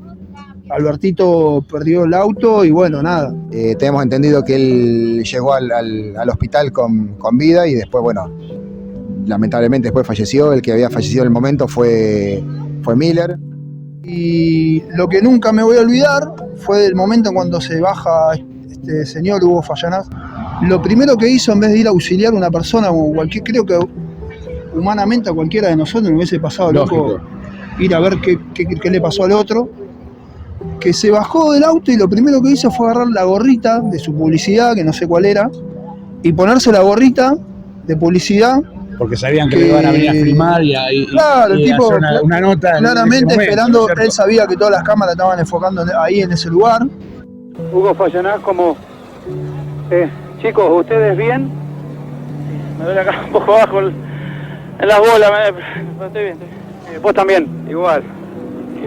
Albertito perdió el auto y bueno, nada. Tenemos entendido que él llegó al hospital con vida y después, bueno, lamentablemente después falleció. El que había fallecido en el momento fue Miller. Y lo que nunca me voy a olvidar fue del momento en cuando se baja este señor Hugo Fallanás. Lo primero que hizo, en vez de ir a auxiliar a una persona, o cualquier, creo que humanamente a cualquiera de nosotros nos hubiese pasado loco ir a ver qué le pasó al otro, que se bajó del auto y lo primero que hizo fue agarrar la gorrita de su publicidad, que no sé cuál era, y ponerse la gorrita de publicidad. Porque sabían que le iban a venir a filmar y claro, el tipo, hacer una nota. Claramente en ese esperando, momento, él sabía que todas las cámaras estaban enfocando ahí en ese lugar. Hugo Fallanás, como chicos, ¿ustedes bien? Me duele acá un poco abajo en las bolas, estoy bien. Vos también, igual.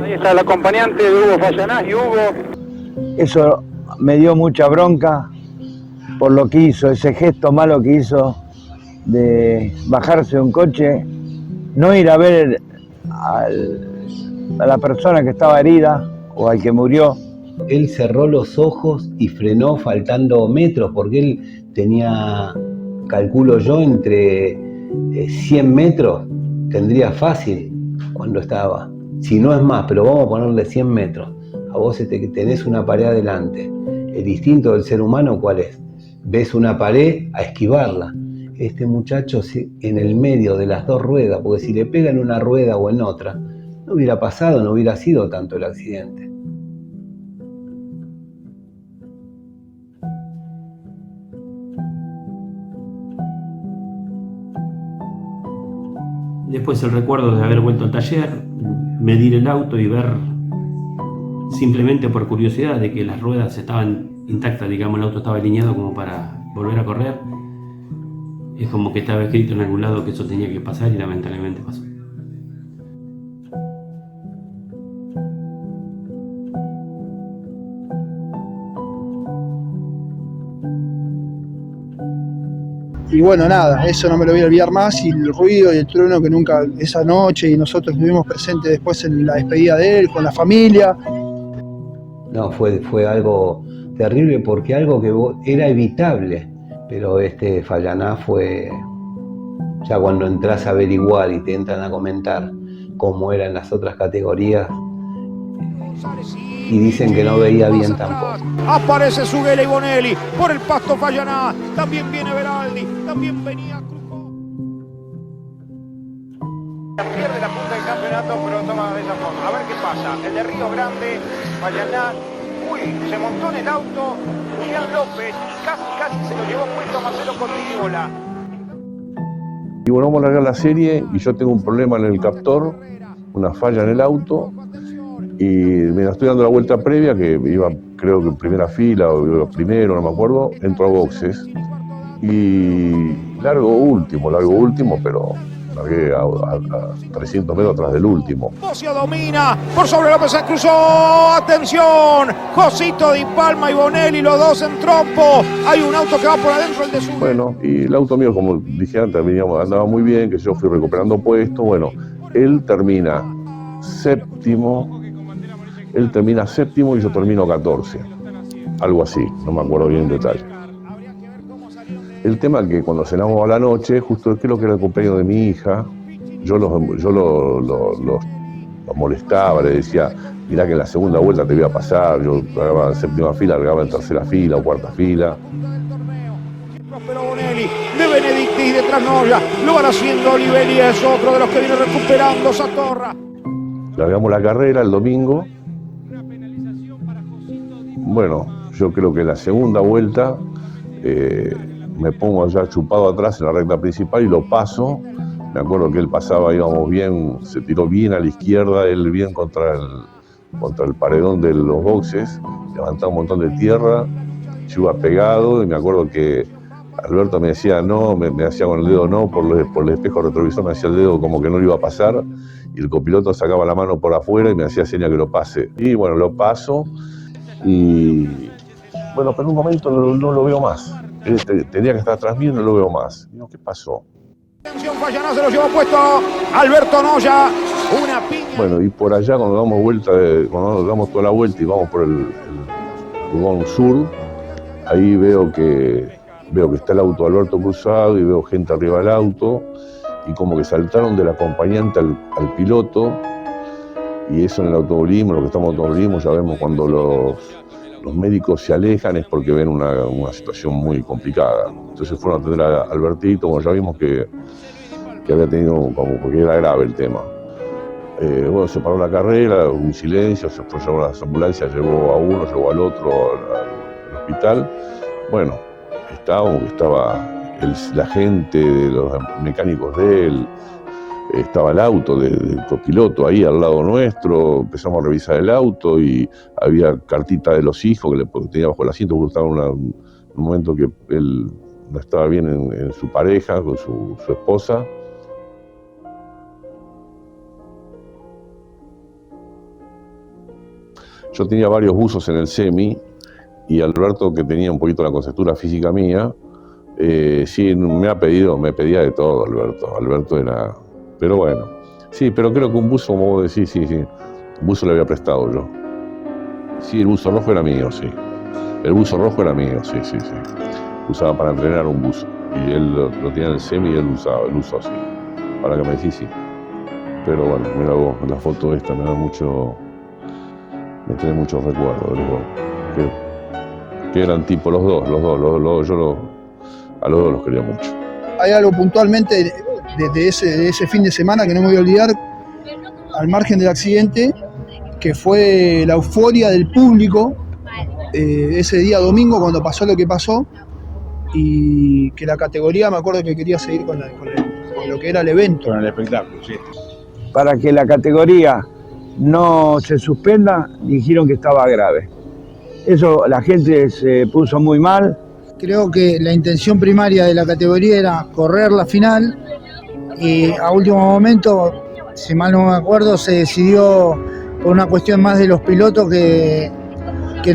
Ahí está el acompañante de Hugo Fallanás y Hugo. Eso me dio mucha bronca por lo que hizo, ese gesto malo que hizo de bajarse de un coche, no ir a ver a la persona que estaba herida o al que murió. Él cerró los ojos y frenó faltando metros, porque él tenía, calculo yo, entre 100 metros, tendría fácil cuando estaba. Si no es más, pero vamos a ponerle 100 metros. A vos tenés una pared adelante. El instinto del ser humano, ¿cuál es? Ves una pared a esquivarla. Este muchacho en el medio de las dos ruedas, porque si le pega en una rueda o en otra, no hubiera pasado, no hubiera sido tanto el accidente. Después el recuerdo de haber vuelto al taller, medir el auto y ver, simplemente por curiosidad, de que las ruedas estaban intactas, digamos, el auto estaba alineado como para volver a correr. Es como que estaba escrito en algún lado que eso tenía que pasar y lamentablemente pasó. Y bueno, nada, eso no me lo voy a olvidar más, y el ruido y el trueno que nunca, esa noche, y nosotros estuvimos presentes después en la despedida de él, con la familia. No, fue algo terrible, porque algo que era evitable, pero Fallanás fue, ya cuando entras a averiguar y te entran a comentar cómo era en las otras categorías, y dicen que no veía bien tampoco. Aparece Suguela y Bonelli por el pasto Fallanás. También viene Beraldi, también venía Cruzco. Pierde la punta del campeonato, pero toma de esa forma. A ver qué pasa. El de Río Grande, Fallanás. Uy, se montó en el auto Julián López y casi se lo llevó puesto a Marcelo Cordígola. Y bueno, vamos a largar la serie y yo tengo un problema en el captor, una falla en el auto. Y me estoy dando la vuelta previa, que iba creo que en primera fila o iba primero, no me acuerdo, entro a boxes y largo último, pero largué a 300 metros atrás del último. Bocio domina, por sobre López se cruzó, atención, Josito Di Palma y Bonelli, los dos en trompo, hay un auto que va por adentro, el de su... Bueno, y el auto mío, como dije antes, andaba muy bien, que yo fui recuperando puesto, bueno, él termina séptimo y yo termino 14, algo así, no me acuerdo bien en detalle. El tema es que cuando cenamos a la noche, justo creo que era el cumpleaños de mi hija, yo los molestaba, le decía, mirá que en la segunda vuelta te voy a pasar, yo largaba en séptima fila, largaba en tercera fila o cuarta fila. Pero Bonelli, de Benedicti y de Trasnoya, lo van haciendo Olivetti, es otro de los que viene recuperando Satorra. Largamos la carrera el domingo. Bueno, yo creo que en la segunda vuelta me pongo allá chupado atrás en la recta principal y lo paso. Me acuerdo que él pasaba, íbamos bien, se tiró bien a la izquierda, él bien contra el paredón de los boxes, levantaba un montón de tierra, yo iba pegado y me acuerdo que Alberto me decía no, me hacía con el dedo no, por el espejo retrovisor me hacía el dedo como que no lo iba a pasar y el copiloto sacaba la mano por afuera y me hacía seña que lo pase. Y bueno, lo paso y bueno, pero en un momento no lo veo más. tenía que estar atrás mío y no lo veo más. Digo, ¿qué pasó? Atención, Fallaná se lo llevó puesto Alberto Noya. Una piña. Bueno, y por allá cuando damos vuelta, cuando damos toda la vuelta y vamos por el Rubón Sur, ahí veo que está el auto de Alberto cruzado y veo gente arriba del auto y como que saltaron del acompañante al piloto, y eso en el automovilismo, lo que estamos en el automovilismo, ya vemos cuando los médicos se alejan es porque ven una situación muy complicada. Entonces fueron a atender a Albertito, bueno, ya vimos que había tenido, como porque era grave el tema. Bueno, se paró la carrera, un silencio, se fueron las ambulancias, llevó a uno, llevó al otro al hospital. Bueno, estaba la gente, de los mecánicos de él, estaba el auto del copiloto ahí al lado nuestro, empezamos a revisar el auto y había cartita de los hijos que le tenía bajo el asiento, porque estaba en un momento que él no estaba bien en su pareja, con su esposa. Yo tenía varios buzos en el semi y Alberto, que tenía un poquito la conceptura física mía, sí, me pedía de todo Alberto. Alberto era... Pero bueno, sí, pero creo que un buzo, como vos decís, sí, un buzo le había prestado yo. Sí, el buzo rojo era mío, sí. El buzo rojo era mío, sí. Usaba para entrenar un buzo. Y él lo tenía en el semi y él lo usó así. Para que me decís, sí. Pero bueno, mira vos, la foto esta me trae muchos recuerdos de los dos. Que eran tipo los dos, yo a los dos los quería mucho. Hay algo puntualmente de ese fin de semana que no me voy a olvidar, al margen del accidente, que fue la euforia del público ese día domingo cuando pasó lo que pasó, y que la categoría, me acuerdo que quería seguir con lo que era el evento. Con el espectáculo, sí. Para que la categoría no se suspenda, dijeron que estaba grave. Eso, la gente se puso muy mal. Creo que la intención primaria de la categoría era correr la final y a último momento, si mal no me acuerdo, se decidió por una cuestión más de los pilotos que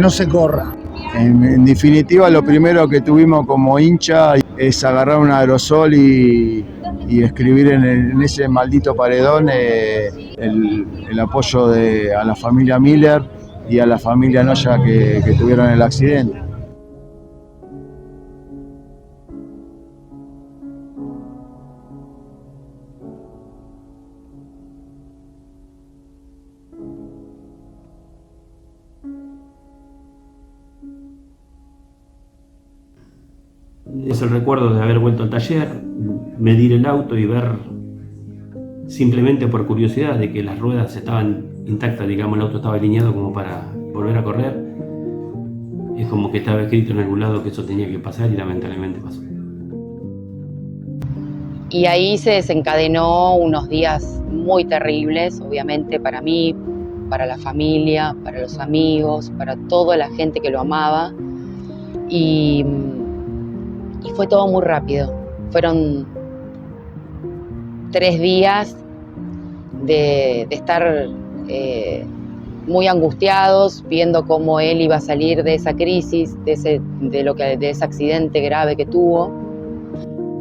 no se corra. En definitiva, lo primero que tuvimos como hincha es agarrar un aerosol y escribir en ese maldito paredón el apoyo a la familia Miller y a la familia Noya que tuvieron el accidente. Es el recuerdo de haber vuelto al taller, medir el auto y ver, simplemente por curiosidad, de que las ruedas estaban intactas, digamos, el auto estaba alineado como para volver a correr. Es como que estaba escrito en algún lado que eso tenía que pasar y lamentablemente pasó. Y ahí se desencadenó unos días muy terribles, obviamente para mí, para la familia, para los amigos, para toda la gente que lo amaba. Y fue todo muy rápido. Fueron 3 días de estar muy angustiados, viendo cómo él iba a salir de esa crisis, de ese accidente grave que tuvo.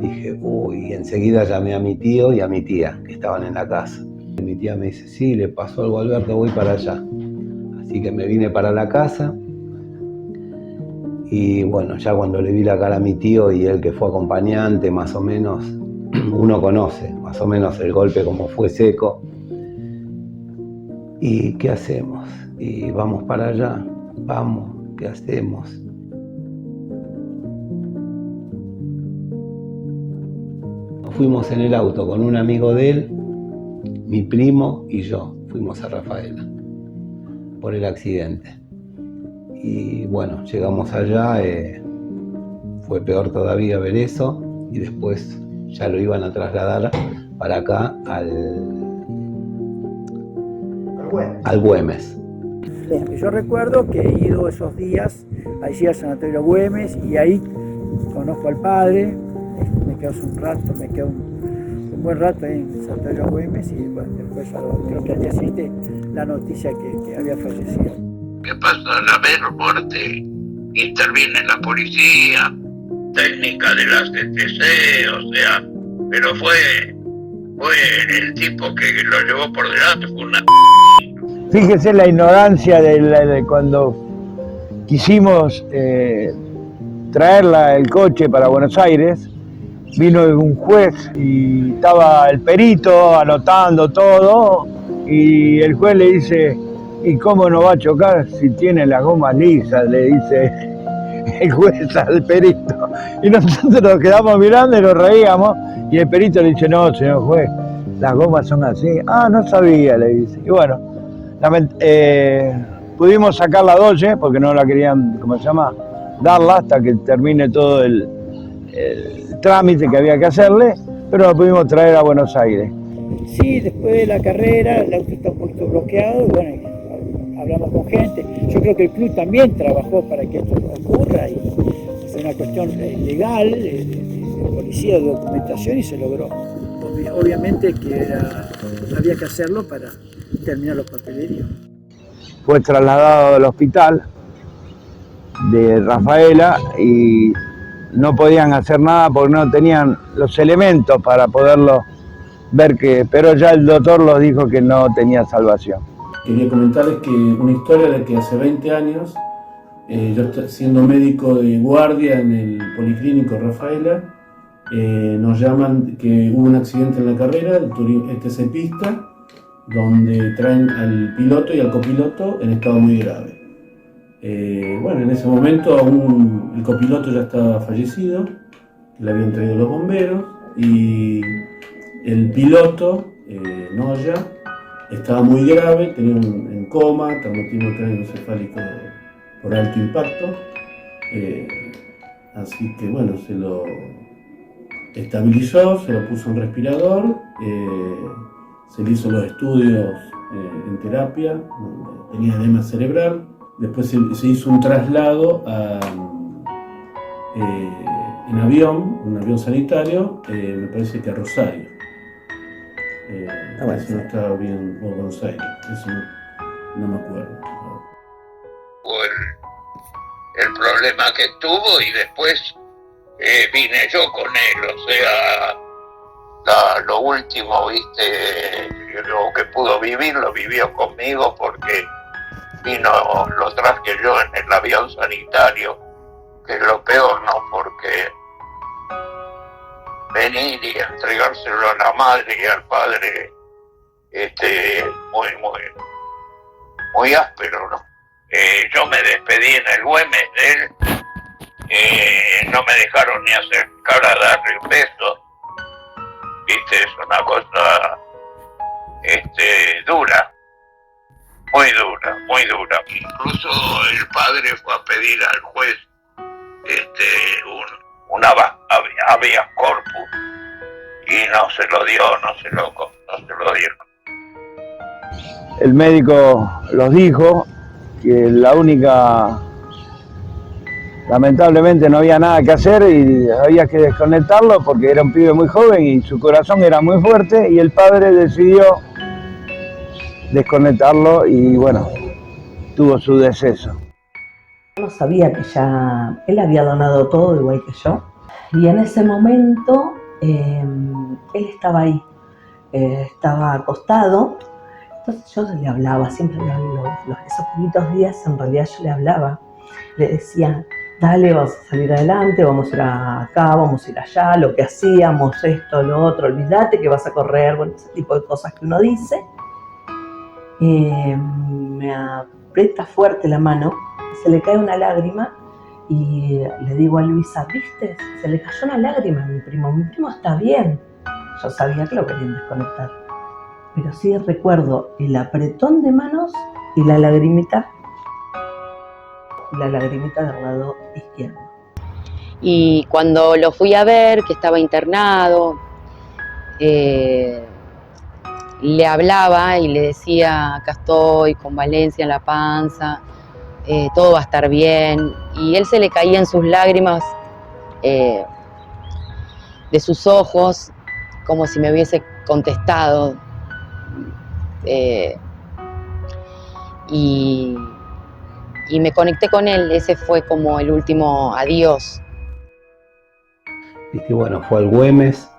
Dije, uy, enseguida llamé a mi tío y a mi tía, que estaban en la casa. Y mi tía me dice, sí, le pasó algo a Alberto, voy para allá. Así que me vine para la casa. Y bueno, ya cuando le vi la cara a mi tío y él que fue acompañante, más o menos, uno conoce más o menos el golpe como fue seco. ¿Y qué hacemos? Y vamos para allá, vamos, ¿qué hacemos? Fuimos en el auto con un amigo de él, mi primo y yo, fuimos a Rafaela por el accidente. Y bueno, llegamos allá, fue peor todavía ver eso, y después ya lo iban a trasladar para acá al Güemes. Yo recuerdo que he ido esos días allí al Sanatorio Güemes y ahí conozco al padre, me quedo un buen rato ahí en el Sanatorio Güemes y bueno, después creo que al día siguiente la noticia que había fallecido. ¿Qué pasa? La muerte, interviene la policía, técnica de las TTC, o sea, pero fue el tipo que lo llevó por delante, fue una... Fíjese la ignorancia de cuando quisimos traer el coche para Buenos Aires, vino un juez y estaba el perito anotando todo y el juez le dice, ¿y cómo no va a chocar si tiene las gomas lisas? Le dice el juez al perito. Y nosotros nos quedamos mirando y nos reíamos y el perito le dice, no, señor juez, las gomas son así. Ah, no sabía, le dice. Y bueno, pudimos sacar la Dodge porque no la querían, ¿cómo se llama?, darla hasta que termine todo el trámite que había que hacerle, pero lo pudimos traer a Buenos Aires. Sí, después de la carrera el auto está un poquito bloqueado, bueno, hablamos con gente. Yo creo que el club también trabajó para que esto no ocurra y fue una cuestión legal, de policía, de documentación y se logró. Obviamente que había que hacerlo para terminar los papeleríos. Fue trasladado al hospital de Rafaela y no podían hacer nada porque no tenían los elementos para poderlo ver, pero ya el doctor los dijo que no tenía salvación. Quería comentarles que una historia de que hace 20 años, yo siendo médico de guardia en el Policlínico Rafaela, nos llaman que hubo un accidente en la carrera, el TC Pista, donde traen al piloto y al copiloto en estado muy grave. Bueno, en ese momento aún el copiloto ya estaba fallecido, le habían traído los bomberos, y el piloto, Noya, estaba muy grave, tenía en coma, traumatismo craneoencefálico por alto impacto, así que bueno, se lo estabilizó, se lo puso en respirador, se le hizo los estudios en terapia, tenía edema cerebral. Después se hizo un traslado en avión, un avión sanitario, me parece que a Rosario. Eso no estaba bien, o Buenos Aires, eso no me acuerdo. El problema que tuvo y después vine yo con él, o sea, lo último, viste, lo que pudo vivir, lo vivió conmigo porque lo traje yo en el avión sanitario, que es lo peor, ¿no? Porque venir y entregárselo a la madre y al padre, muy áspero, ¿no? Yo me despedí en el Güemes de él, no me dejaron ni acercar a darle un beso, viste, es una cosa, dura. Muy dura. Incluso el padre fue a pedir al juez una habeas corpus y no se lo dio, no se lo dieron. El médico los dijo que lamentablemente no había nada que hacer y había que desconectarlo porque era un pibe muy joven y su corazón era muy fuerte y el padre decidió desconectarlo y bueno, tuvo su deceso. No sabía que ya él había donado todo igual que yo y en ese momento él estaba ahí, estaba acostado, entonces yo le hablaba, siempre esos poquitos días en realidad yo le hablaba, le decía, dale, vas a salir adelante, vamos a ir acá, vamos a ir allá, lo que hacíamos, esto, lo otro, olvídate que vas a correr, bueno, ese tipo de cosas que uno dice. Me aprieta fuerte la mano, se le cae una lágrima y le digo a Luisa, ¿viste? Se le cayó una lágrima a mi primo está bien. Yo sabía que lo querían desconectar, pero sí recuerdo el apretón de manos y la lagrimita del lado izquierdo. Y cuando lo fui a ver, que estaba internado, le hablaba y le decía, acá estoy con Valencia en la panza, todo va a estar bien, y él se le caían sus lágrimas de sus ojos, como si me hubiese contestado, y me conecté con él. Ese fue como el último adiós. ¿viste? Bueno, fue al Güemes,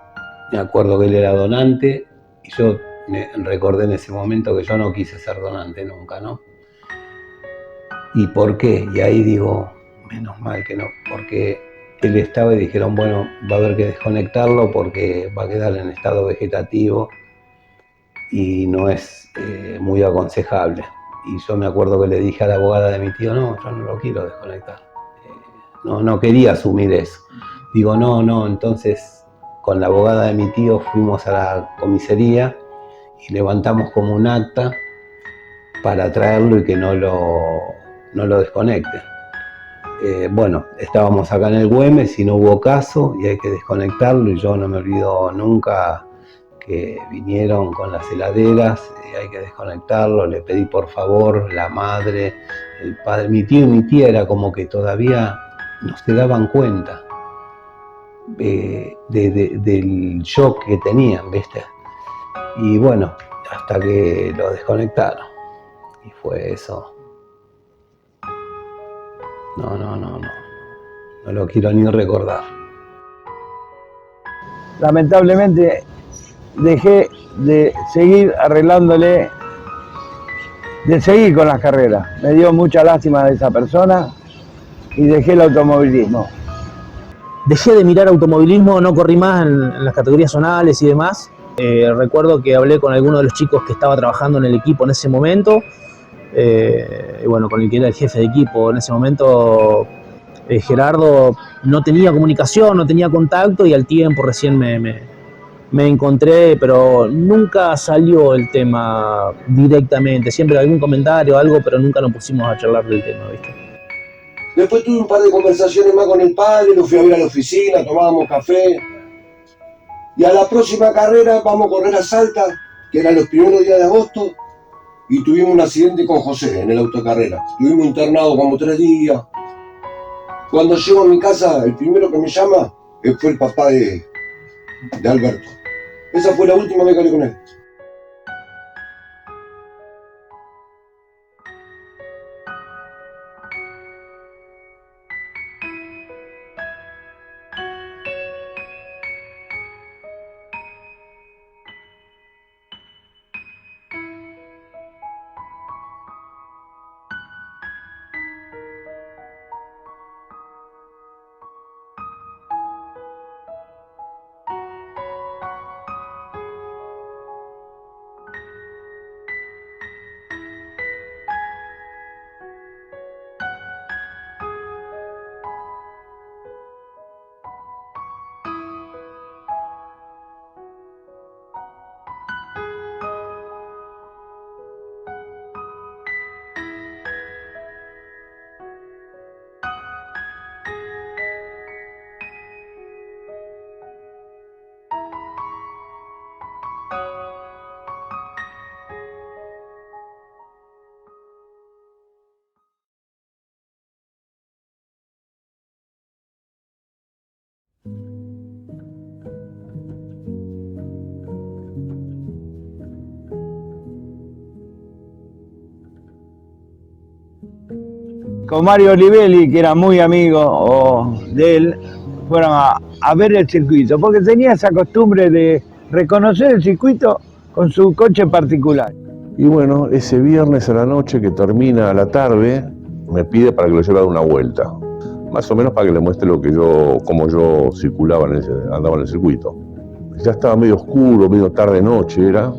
me acuerdo que él era donante, y yo me recordé en ese momento que yo no quise ser donante nunca, ¿no? ¿Y por qué? Y ahí digo, menos mal que no, porque él estaba y dijeron, bueno, va a haber que desconectarlo porque va a quedar en estado vegetativo y no es muy aconsejable. Y yo me acuerdo que le dije a la abogada de mi tío, no, yo no lo quiero desconectar. No quería asumir eso. Digo, no, entonces con la abogada de mi tío fuimos a la comisaría y levantamos como un acta para traerlo y que no lo desconecte. Bueno, estábamos acá en el Güemes y no hubo caso y hay que desconectarlo, y yo no me olvido nunca que vinieron con las heladeras, hay que desconectarlo, le pedí por favor, la madre, el padre, mi tío y mi tía era como que todavía no se daban cuenta del shock que tenían, ¿viste? Y bueno, hasta que lo desconectaron, y fue eso. No lo quiero ni recordar. Lamentablemente dejé de seguir arreglándole, de seguir con las carreras. Me dio mucha lástima de esa persona y dejé el automovilismo. Dejé de mirar automovilismo, no corrí más en las categorías zonales y demás. Recuerdo que hablé con alguno de los chicos que estaba trabajando en el equipo en ese momento, y bueno, con el que era el jefe de equipo en ese momento, Gerardo, no tenía comunicación, no tenía contacto, y al tiempo recién me encontré, pero nunca salió el tema directamente, siempre algún comentario o algo, pero nunca nos pusimos a charlar del tema, ¿viste? Después tuve un par de conversaciones más con el padre, lo fui a ver a la oficina, tomábamos café. Y a la próxima carrera vamos a correr a Salta, que eran los primeros días de agosto, y tuvimos un accidente con José en el autocarrera. Estuvimos internados como 3 días. Cuando llego a mi casa, el primero que me llama fue el papá de Alberto. Esa fue la última vez que hablé con él. Con Mario Olivelli, que era muy amigo de él, fueron a ver el circuito, porque tenía esa costumbre de reconocer el circuito con su coche particular. Y bueno, ese viernes a la noche, que termina a la tarde, me pide para que lo lleve a dar una vuelta. Más o menos para que le muestre cómo yo circulaba, andaba en el circuito. Ya estaba medio oscuro, medio tarde-noche era,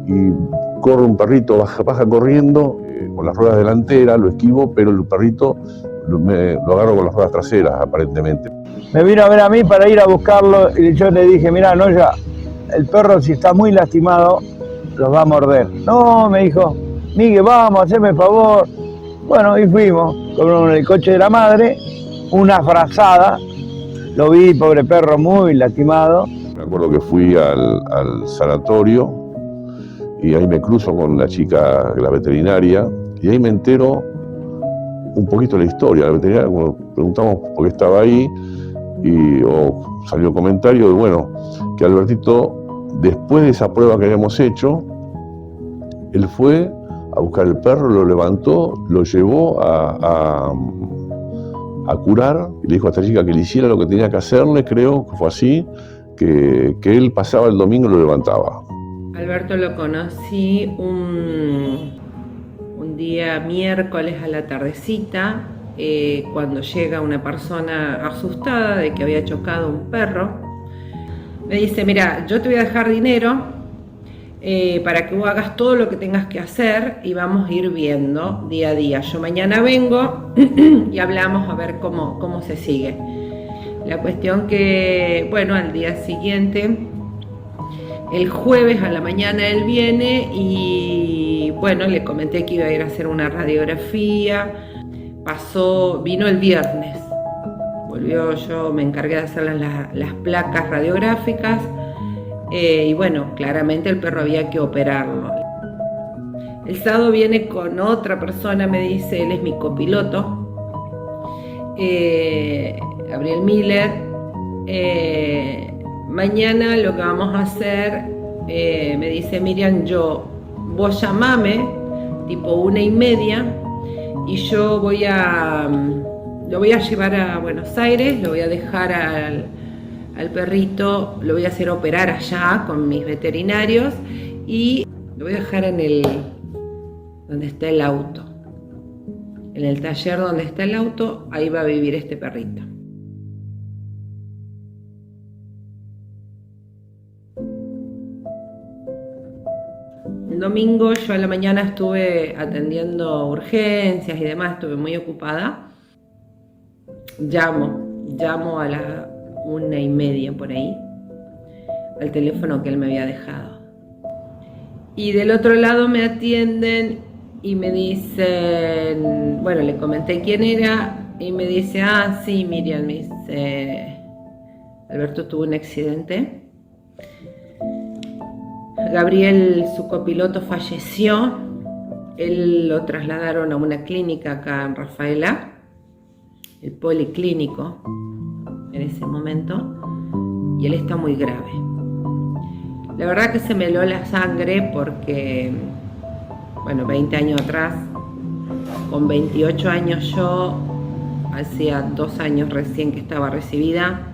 y corre un perrito, baja corriendo, con las ruedas delanteras, lo esquivo, pero el perrito lo agarro con las ruedas traseras, aparentemente. Me vino a ver a mí para ir a buscarlo, y yo le dije, mirá, no, ya, el perro si está muy lastimado, los va a morder. No, me dijo, Miguel, vamos, haceme el favor. Bueno, y fuimos, con el coche de la madre, una frazada, lo vi, pobre perro, muy lastimado. Me acuerdo que fui al sanatorio, y ahí me cruzo con la chica, la veterinaria, y ahí me entero un poquito de la historia. La veterinaria, cuando preguntamos por qué estaba ahí, salió el comentario de, bueno, que Albertito, después de esa prueba que habíamos hecho, él fue a buscar el perro, lo levantó, lo llevó a curar, y le dijo a esta chica que le hiciera lo que tenía que hacerle, creo que fue así, que él pasaba el domingo y lo levantaba. Alberto lo conocí un día miércoles a la tardecita, cuando llega una persona asustada de que había chocado un perro. Me dice, mira, yo te voy a dejar dinero para que vos hagas todo lo que tengas que hacer y vamos a ir viendo día a día. Yo mañana vengo y hablamos a ver cómo se sigue. La cuestión que, bueno, al día siguiente, el jueves a la mañana él viene y, bueno, le comenté que iba a ir a hacer una radiografía. Vino el viernes. Volvió, yo me encargué de hacer las placas radiográficas. Y bueno, claramente el perro había que operarlo. El sábado viene con otra persona, me dice, él es mi copiloto, Gabriel Miller. Mañana lo que vamos a hacer, me dice Miriam, vos llamame tipo 1:30 y yo lo voy a llevar a Buenos Aires, lo voy a dejar al perrito, lo voy a hacer operar allá con mis veterinarios y lo voy a dejar donde está el auto. En el taller donde está el auto, ahí va a vivir este perrito. El domingo yo a la mañana estuve atendiendo urgencias y demás, estuve muy ocupada. Llamo a la 1:30 por ahí, al teléfono que él me había dejado. Y del otro lado me atienden y me dicen, bueno, le comenté quién era y me dice, sí, Miriam, me dice, Alberto tuvo un accidente. Gabriel, su copiloto, falleció. Él lo trasladaron a una clínica acá en Rafaela, el policlínico, en ese momento, y él está muy grave. La verdad que se me heló la sangre porque, bueno, 20 años atrás, con 28 años yo, hacía 2 años recién que estaba recibida,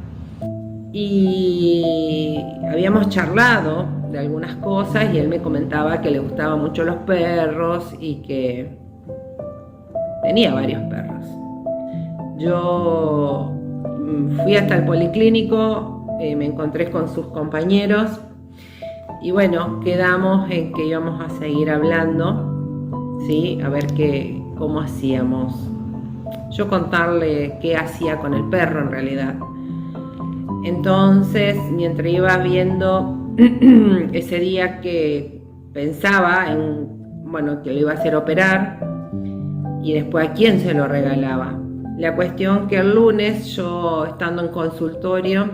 y habíamos charlado de algunas cosas y él me comentaba que le gustaban mucho los perros y que tenía varios perros. Yo fui hasta el policlínico, me encontré con sus compañeros y bueno, quedamos en que íbamos a seguir hablando, ¿sí? A ver cómo hacíamos. Yo contarle qué hacía con el perro en realidad. Entonces, mientras iba viendo ese día que pensaba que lo iba a hacer operar y después a quién se lo regalaba. La cuestión que el lunes, yo estando en consultorio,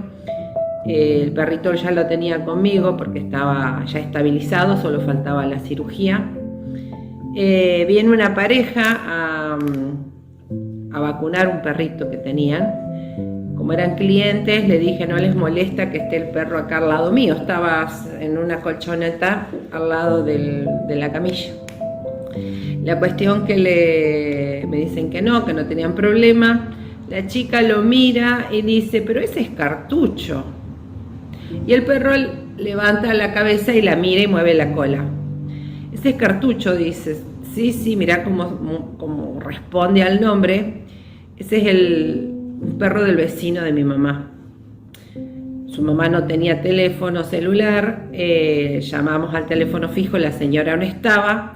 el perrito ya lo tenía conmigo porque estaba ya estabilizado, solo faltaba la cirugía. Viene una pareja a vacunar un perrito que tenían. Como eran clientes, le dije, no les molesta que esté el perro acá al lado mío. Estaba en una colchoneta al lado de la camilla. La cuestión que me dicen que no tenían problema. La chica lo mira y dice, pero ese es Cartucho. Y el perro levanta la cabeza y la mira y mueve la cola. Ese es Cartucho, dice. Sí, mirá cómo responde al nombre. Ese es un perro del vecino de mi mamá. Su mamá no tenía teléfono celular, llamamos al teléfono fijo, la señora no estaba,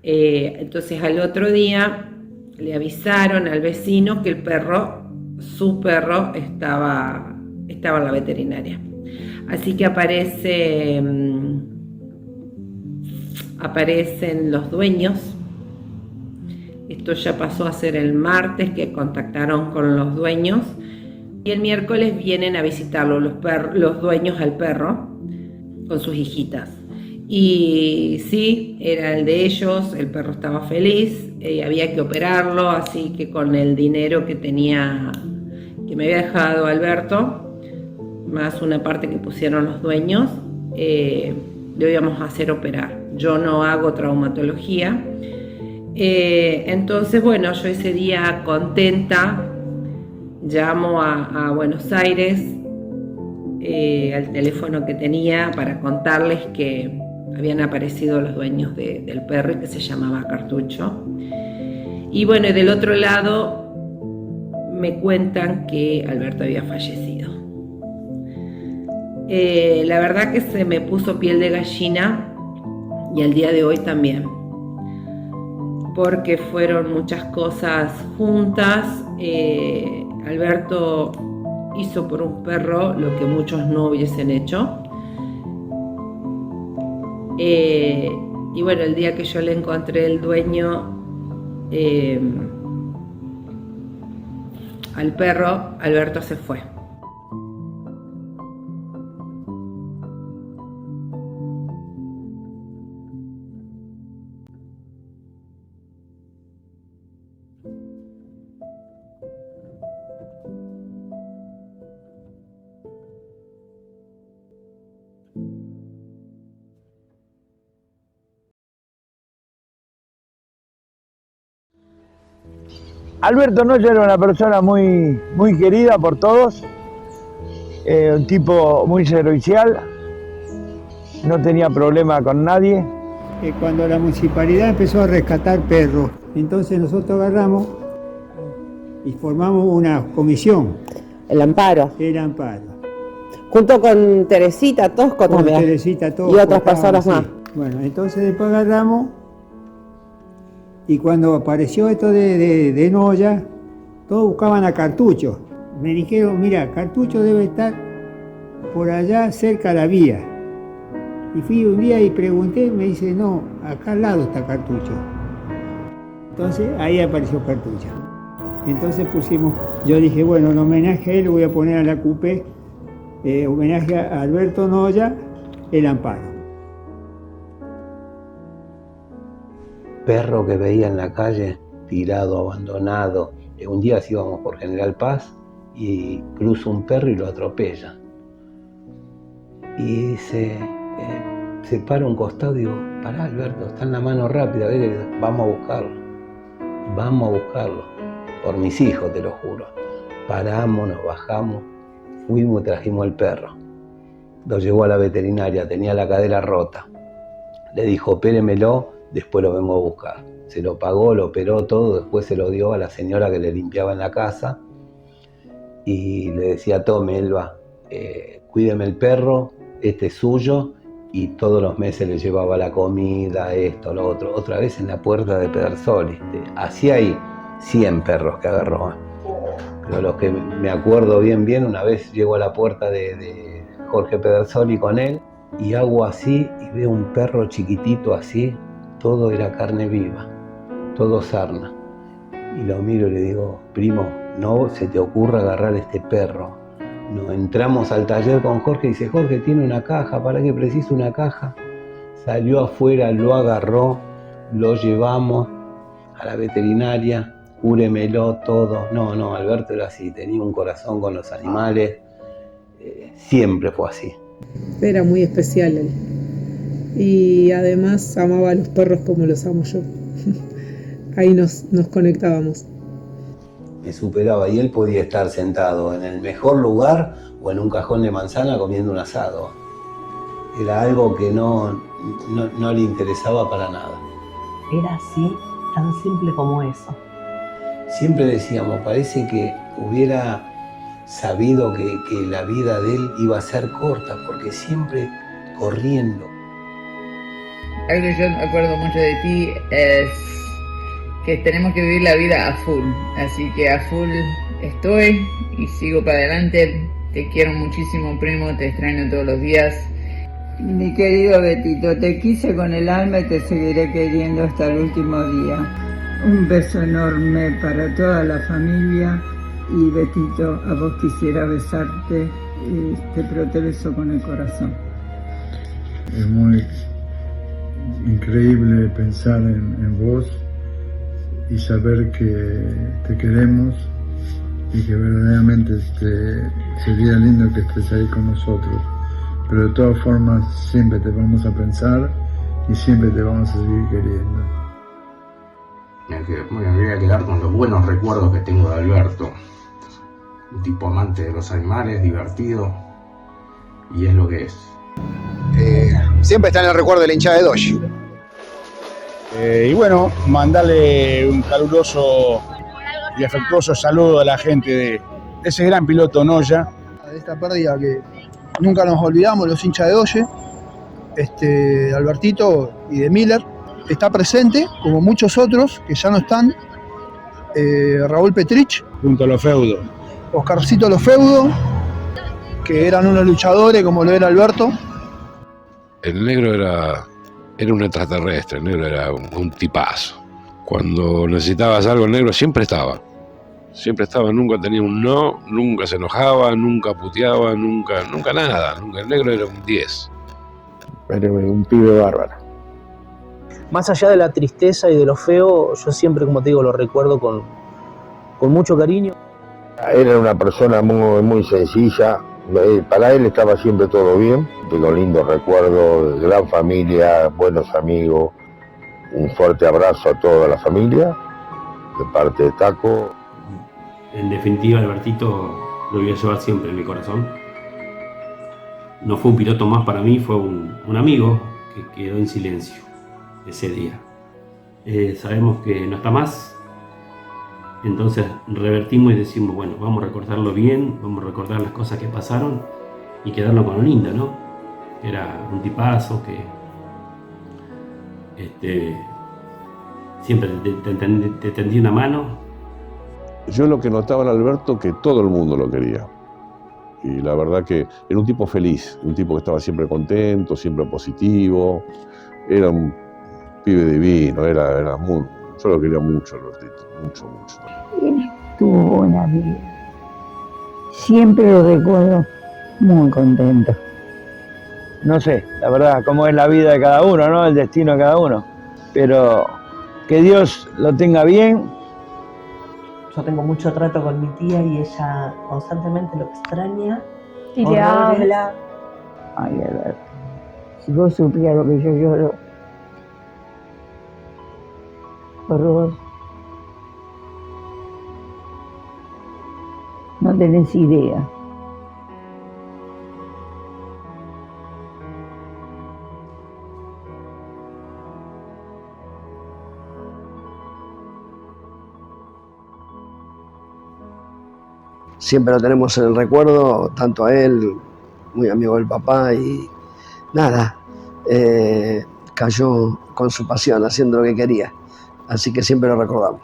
entonces al otro día le avisaron al vecino que su perro estaba en la veterinaria. Así que aparecen los dueños. Esto ya pasó a ser el martes que contactaron con los dueños y el miércoles vienen a visitarlo los dueños al perro con sus hijitas. Y sí, era el de ellos, el perro estaba feliz, había que operarlo, así que con el dinero que me había dejado Alberto, más una parte que pusieron los dueños, lo íbamos a hacer operar. Yo no hago traumatología. Entonces, bueno, yo ese día contenta llamo a Buenos Aires al teléfono que tenía para contarles que habían aparecido los dueños del perro y que se llamaba Cartucho. Y bueno, y del otro lado me cuentan que Alberto había fallecido. La verdad que se me puso piel de gallina y al día de hoy también, porque fueron muchas cosas juntas. Alberto hizo por un perro lo que muchos no hubiesen hecho. Y bueno, el día que yo le encontré el dueño al perro, Alberto se fue. Alberto Noya era una persona muy querida por todos, un tipo muy servicial, no tenía problema con nadie. Cuando la municipalidad empezó a rescatar perros, entonces nosotros agarramos y formamos una comisión. El Amparo. El Amparo. Junto con Teresita Tosco Con también. Teresita Tosco, Y otras personas más. Bueno, entonces después agarramos y cuando apareció esto de Noya, todos buscaban a Cartucho. Me dijeron, mira, Cartucho debe estar por allá cerca de la vía. Y fui un día y pregunté, me dice, no, acá al lado está Cartucho. Entonces ahí apareció Cartucho. Entonces pusimos, yo dije, bueno, en homenaje a él voy a poner a la CUPE, homenaje a Alberto Noya, el Amparo. Perro que veía en la calle, tirado, abandonado. Un día íbamos por General Paz y cruza un perro y lo atropella. Y se para un costado y digo, pará Alberto, está en la mano rápida, vamos a buscarlo. Vamos a buscarlo. Por mis hijos, te lo juro. Paramos, nos bajamos, fuimos y trajimos al perro. Lo llevó a la veterinaria, tenía la cadera rota. Le dijo, opéremelo, después lo vengo a buscar. Se lo pagó, lo operó todo, después se lo dio a la señora que le limpiaba en la casa y le decía, tome Elba, cuídeme el perro, este es suyo, y todos los meses le llevaba la comida, esto, lo otro. Otra vez en la puerta de Pedersoli. Así hay 100 perros que agarró. Pero los que me acuerdo bien, una vez llego a la puerta de Jorge Pedersoli con él y hago así y veo un perro chiquitito así, todo era carne viva, todo sarna. Y lo miro y le digo, primo, no se te ocurra agarrar este perro. Nos entramos al taller con Jorge y dice, Jorge, tiene una caja, ¿para qué preciso una caja? Salió afuera, lo agarró, lo llevamos a la veterinaria, cúremelo todo. No, Alberto era así, tenía un corazón con los animales, siempre fue así. Era muy especial él. Y además amaba a los perros como los amo yo. Ahí nos conectábamos. Me superaba y él podía estar sentado en el mejor lugar o en un cajón de manzana comiendo un asado. Era algo que no le interesaba para nada. Era así, tan simple como eso. Siempre decíamos, parece que hubiera sabido que la vida de él iba a ser corta, porque siempre corriendo. Algo que yo me acuerdo mucho de ti es que tenemos que vivir la vida a full, así que a full estoy y sigo para adelante. Te quiero muchísimo, primo, te extraño todos los días. Mi querido Betito, te quise con el alma y te seguiré queriendo hasta el último día. Un beso enorme para toda la familia y Betito, a vos quisiera besarte, pero te beso con el corazón. Es muy increíble pensar en vos y saber que te queremos y que verdaderamente sería lindo que estés ahí con nosotros. Pero de todas formas siempre te vamos a pensar y siempre te vamos a seguir queriendo. Me voy a quedar con los buenos recuerdos que tengo de Alberto. un tipo amante de los animales, divertido, y es lo que es. Siempre está en el recuerdo de la hinchada de Dodge. Y bueno, mandarle un caluroso y afectuoso saludo a la gente de ese gran piloto Noya. De esta pérdida que nunca nos olvidamos, los hinchas de Dodge, de Albertito y de Miller. Está presente, como muchos otros que ya no están, Raúl Petrich. Junto a los feudos. Oscarcito Los Feudo, que eran unos luchadores como lo era Alberto. El negro era un extraterrestre, el negro era un tipazo. Cuando necesitabas algo, el negro siempre estaba. Siempre estaba, nunca tenía un no, nunca se enojaba, nunca puteaba, nunca nada. El negro era un 10. Era un pibe bárbaro. Más allá de la tristeza y de lo feo, yo siempre, como te digo, lo recuerdo con mucho cariño. Era una persona muy sencilla. Para él estaba siempre todo bien. Tengo lindos recuerdos, gran familia, buenos amigos. Un fuerte abrazo a toda la familia, de parte de Taco. En definitiva, Albertito lo voy a llevar siempre en mi corazón. No fue un piloto más para mí, fue un amigo que quedó en silencio ese día. Sabemos que no está más, entonces revertimos y decimos, bueno, vamos a recordarlo bien, vamos a recordar las cosas que pasaron y quedarnos con lo lindo, ¿no? Era un tipazo que siempre te tendía una mano. Yo lo que notaba en Alberto que todo el mundo lo quería. Y la verdad que era un tipo feliz, un tipo que estaba siempre contento, siempre positivo. Era un pibe divino, era muy... Yo lo quería mucho, Albertito, mucho. Él tuvo buena vida. Siempre lo recuerdo muy contento. No sé, la verdad, cómo es la vida de cada uno, ¿no? El destino de cada uno. Pero que Dios lo tenga bien. Yo tengo mucho trato con mi tía y ella constantemente lo extraña. Y le habla. Ay, Alberto, si vos supieras lo que yo lloro por vos, no tenés idea. Siempre lo tenemos en el recuerdo, tanto a él, muy amigo del papá, y nada, cayó con su pasión, haciendo lo que quería, así que siempre lo recordamos.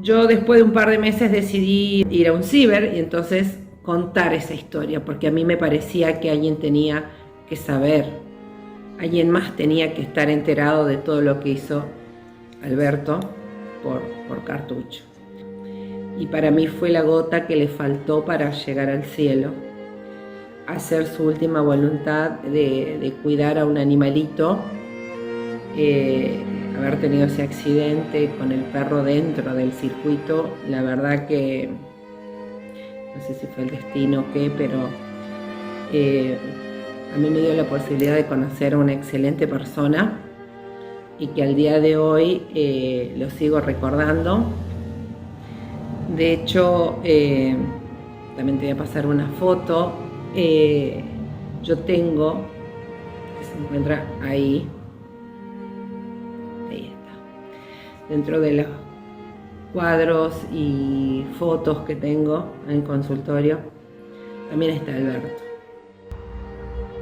Yo después de un par de meses decidí ir a un ciber y entonces contar esa historia, porque a mí me parecía que alguien tenía que saber, alguien más tenía que estar enterado de todo lo que hizo Alberto por Cartucho. Y para mí fue la gota que le faltó para llegar al cielo, hacer su última voluntad de cuidar a un animalito, haber tenido ese accidente con el perro dentro del circuito. La verdad que no sé si fue el destino o qué, pero a mí me dio la posibilidad de conocer a una excelente persona y que al día de hoy lo sigo recordando. De hecho, también te voy a pasar una foto. Yo tengo, que se encuentra ahí está, dentro de los cuadros y fotos que tengo en el consultorio, también está Alberto.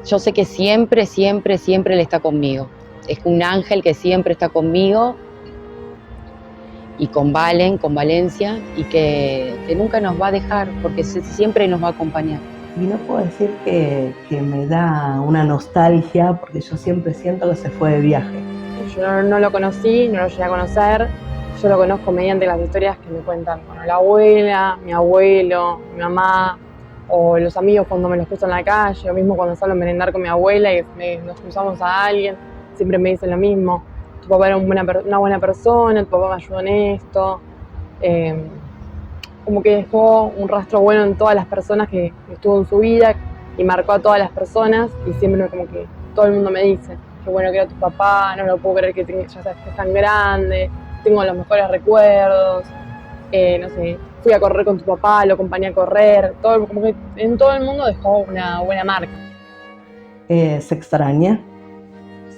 Yo sé que siempre él está conmigo. Es un ángel que siempre está conmigo. Y con Valen, con Valencia, y que nunca nos va a dejar, porque siempre nos va a acompañar. Y no puedo decir que me da una nostalgia, porque yo siempre siento que se fue de viaje. Yo no lo conocí, no lo llegué a conocer, yo lo conozco mediante las historias que me cuentan, bueno, la abuela, mi abuelo, mi mamá, o los amigos cuando me los cruzo en la calle, o mismo cuando salgo a merendar con mi abuela y nos cruzamos a alguien, siempre me dicen lo mismo. Tu papá era una buena persona, tu papá me ayudó en esto. Como que dejó un rastro bueno en todas las personas que estuvo en su vida y marcó a todas las personas, y siempre como que todo el mundo me dice qué bueno que era tu papá, no lo puedo creer que ya estés tan grande, tengo los mejores recuerdos. no sé, fui a correr con tu papá, lo acompañé a correr, todo, como que en todo el mundo dejó una buena marca. Se extraña,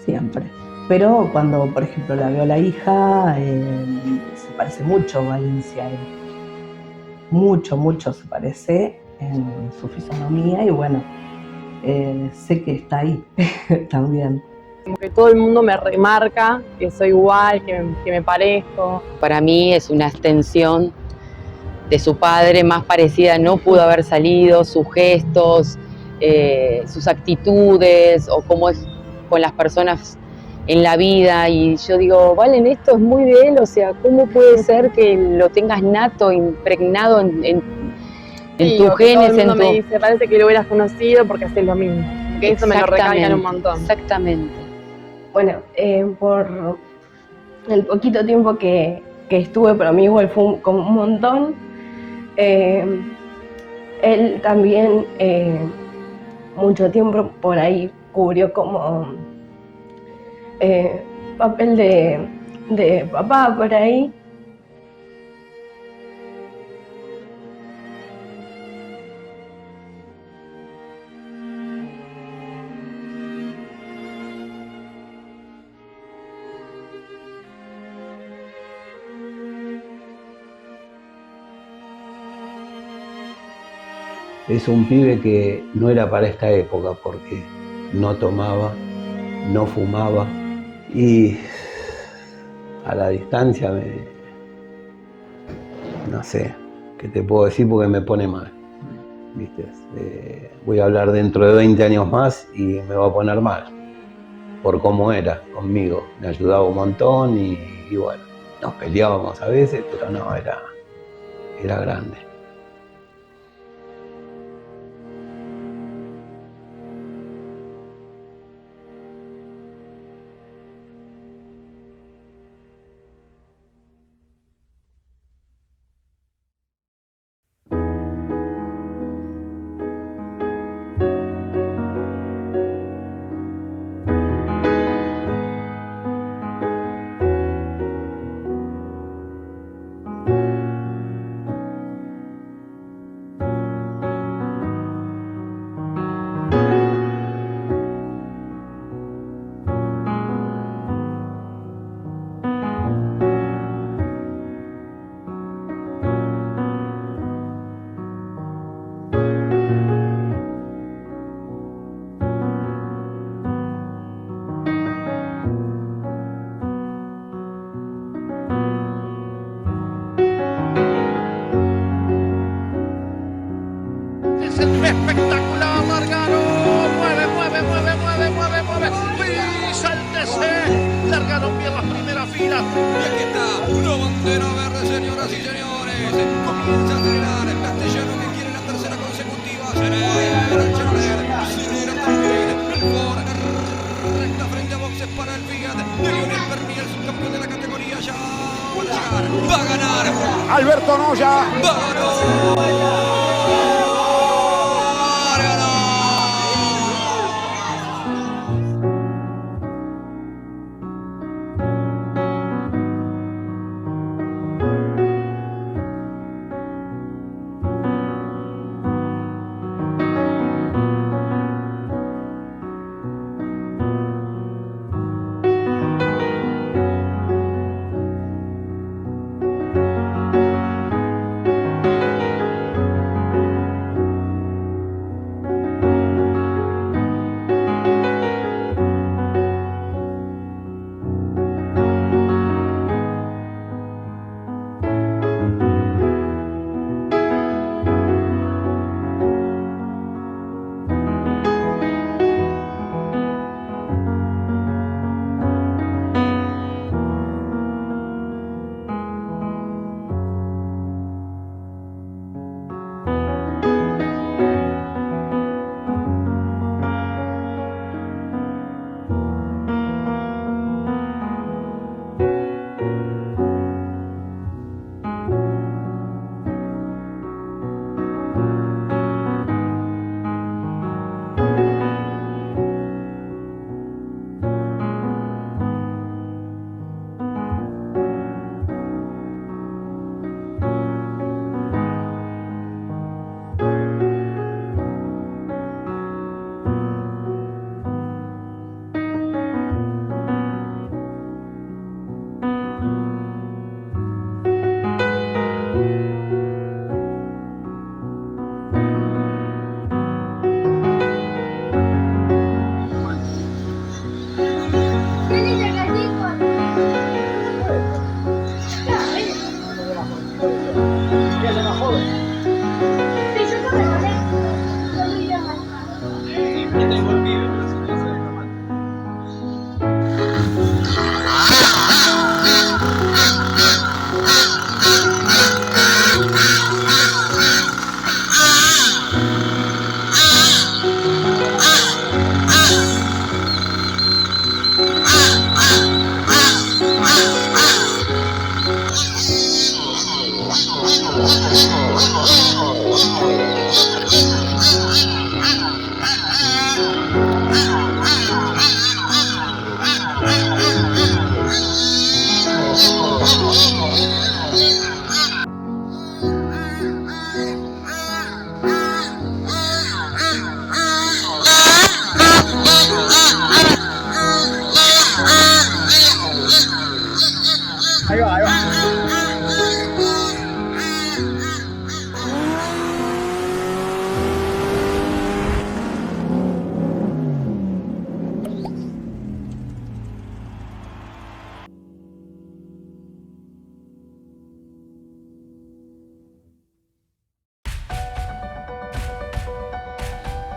siempre. Pero cuando, por ejemplo, la veo a la hija, se parece mucho Valencia a él. Mucho, mucho se parece en su fisonomía y bueno, sé que está ahí también. Como que todo el mundo me remarca que soy igual, que me parezco. Para mí es una extensión de su padre, más parecida no pudo haber salido, sus gestos, sus actitudes o cómo es con las personas en la vida. Y yo digo, Valen, esto es muy de él, o sea, ¿cómo puede ser que lo tengas nato, impregnado en tus genes? Todo el mundo me dice, parece que lo hubieras conocido porque haces lo mismo. Que eso me lo recalcan un montón. Exactamente. Bueno, por el poquito tiempo que estuve, para mí igual fue como un montón. Él también mucho tiempo por ahí cubrió como papel de papá por ahí. Es un pibe que no era para esta época porque no tomaba, no fumaba y a la distancia no sé qué te puedo decir porque me pone mal, ¿viste? Voy a hablar dentro de 20 años más y me va a poner mal por cómo era conmigo. Me ayudaba un montón y bueno, nos peleábamos a veces, pero no, era grande. Espectacular, Largaro, mueve, pisa el TC, largaron bien las primeras filas, y aquí está, una bandera verde, señoras y señores, comienza a acelerar el castellano que quiere la tercera consecutiva, acelera también, Belfort, recta frente a boxes para el Fiat, de Lionel Perni, el subcampeón de la categoría, ya va a ganar, Alberto Noya, ¿Qué hace más joven? Sí, yo también conecto. Yo vivía más. ¿Qué tengo el pibe? Pero si no se deja mal. Ahí va, ahí va.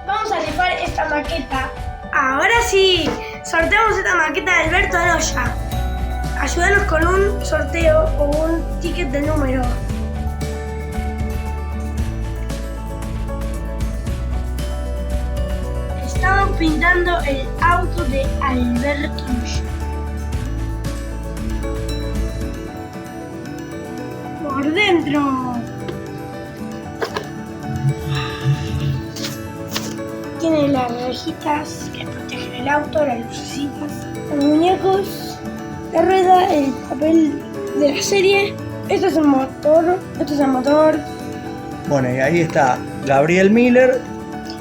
Vamos a rifar esta maqueta. Ahora sí, sorteamos esta maqueta de Alberto Anoya. Ayúdanos con un sorteo o un ticket de número. Estamos pintando el auto de Alberto Anoya. Por dentro. Tiene las rejitas que protegen el auto, las lucecitas, los muñecos, la rueda, el papel de la serie. Esto es el motor, esto es el motor. Bueno, y ahí está Gabriel Miller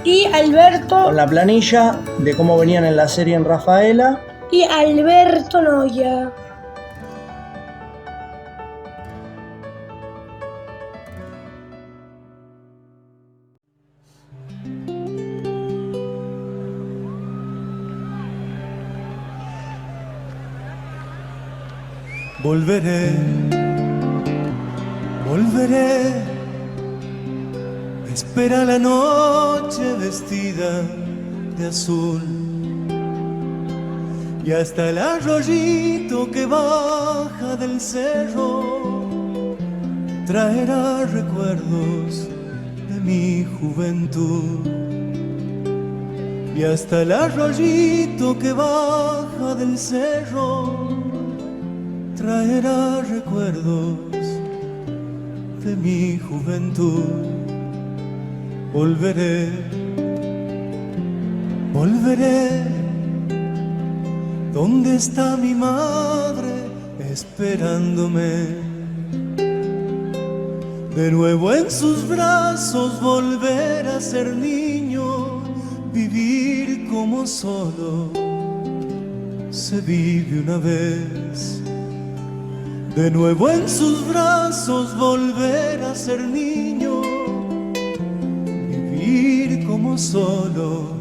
Y Alberto. con la planilla de cómo venían en la serie en Rafaela. Y Alberto Noya. Volveré, volveré, me espera la noche vestida de azul y hasta el arroyito que baja del cerro traerá recuerdos de mi juventud. Y hasta el arroyito que baja del cerro traerá recuerdos de mi juventud. Volveré, volveré, ¿dónde está mi madre esperándome? De nuevo en sus brazos volver a ser niño, vivir como solo se vive una vez. De nuevo en sus brazos volver a ser niño, vivir como solo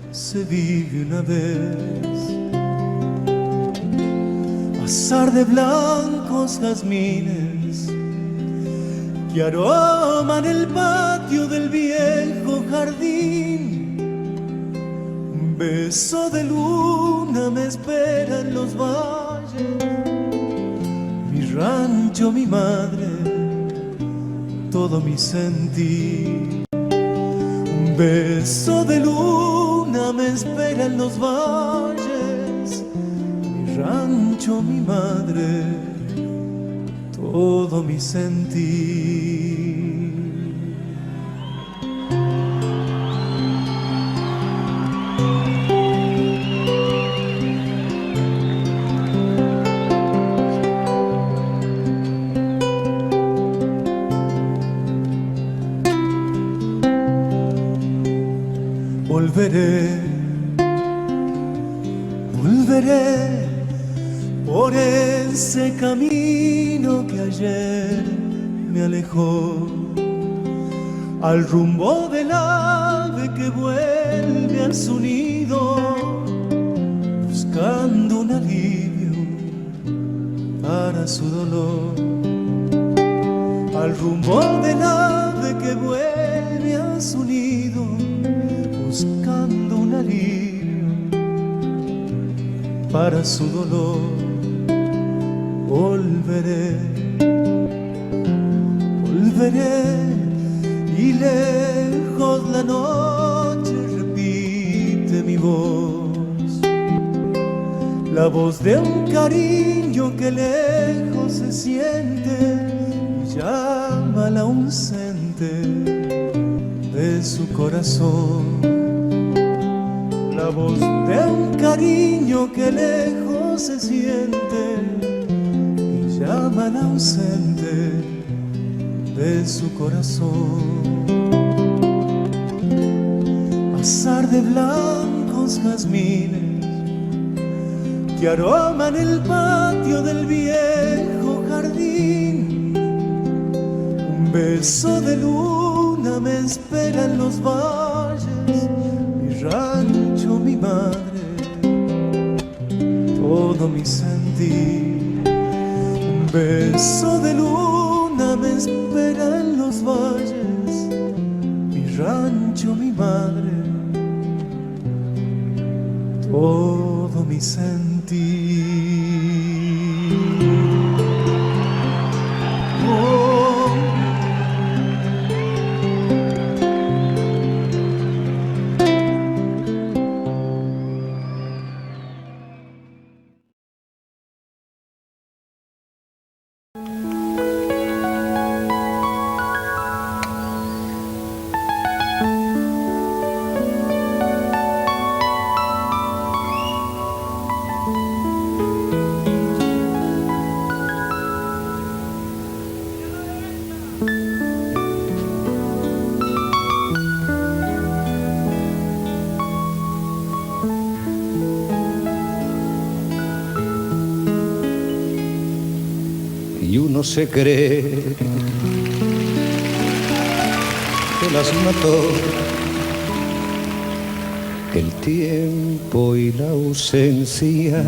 se vive una vez. Pasar de blancos jazmines que aroman el patio del viejo jardín. Un beso de luna me espera en los valles, rancho, mi madre, todo mi sentir. Un beso de luna me espera en los valles, mi rancho, mi madre, todo mi sentir. Volveré, volveré por ese camino que ayer me alejó, al rumbo del ave que vuelve a su nido, buscando un alivio para su dolor. al rumbo del ave que vuelve a su nido buscando un alivio para su dolor. Volveré, volveré y lejos la noche repite mi voz, la voz de un cariño que lejos se siente y llama al ausente de su corazón, la voz de un cariño que lejos se siente y llama al ausente de su corazón. Pasar de blancos jazmines que aroman el patio del viejo jardín, un beso de luna me espera en los valles, mi rancho, mi madre, todo mi sentir. Un beso de luna me espera en los valles, mi rancho, mi madre, todo mi sentir. Y uno se cree que las mató el tiempo y la ausencia.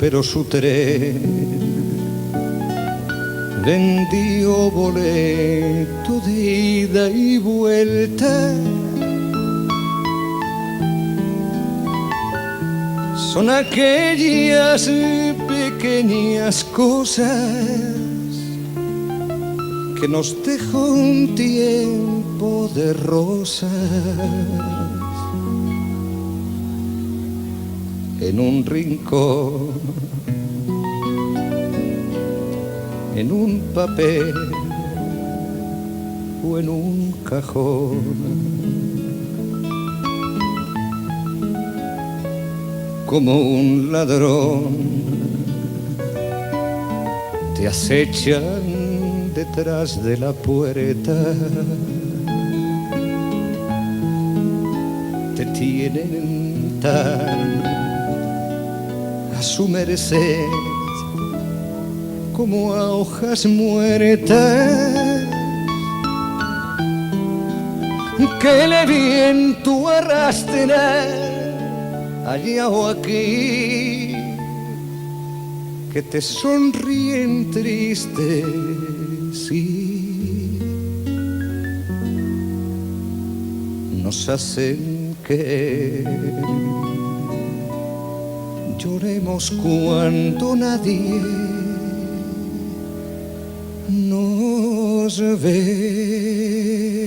Pero su tren vendió boleto de ida y vuelta. Son aquellas pequeñas cosas que nos dejó un tiempo de rosas en un rincón, en un papel o en un cajón. Como un ladrón te acechan detrás de la puerta, te tienen tan a su merced como a hojas muertas que el viento arrastra allá o aquí, que te sonríen tristes, sí, nos hacen que lloremos cuando nadie nos ve.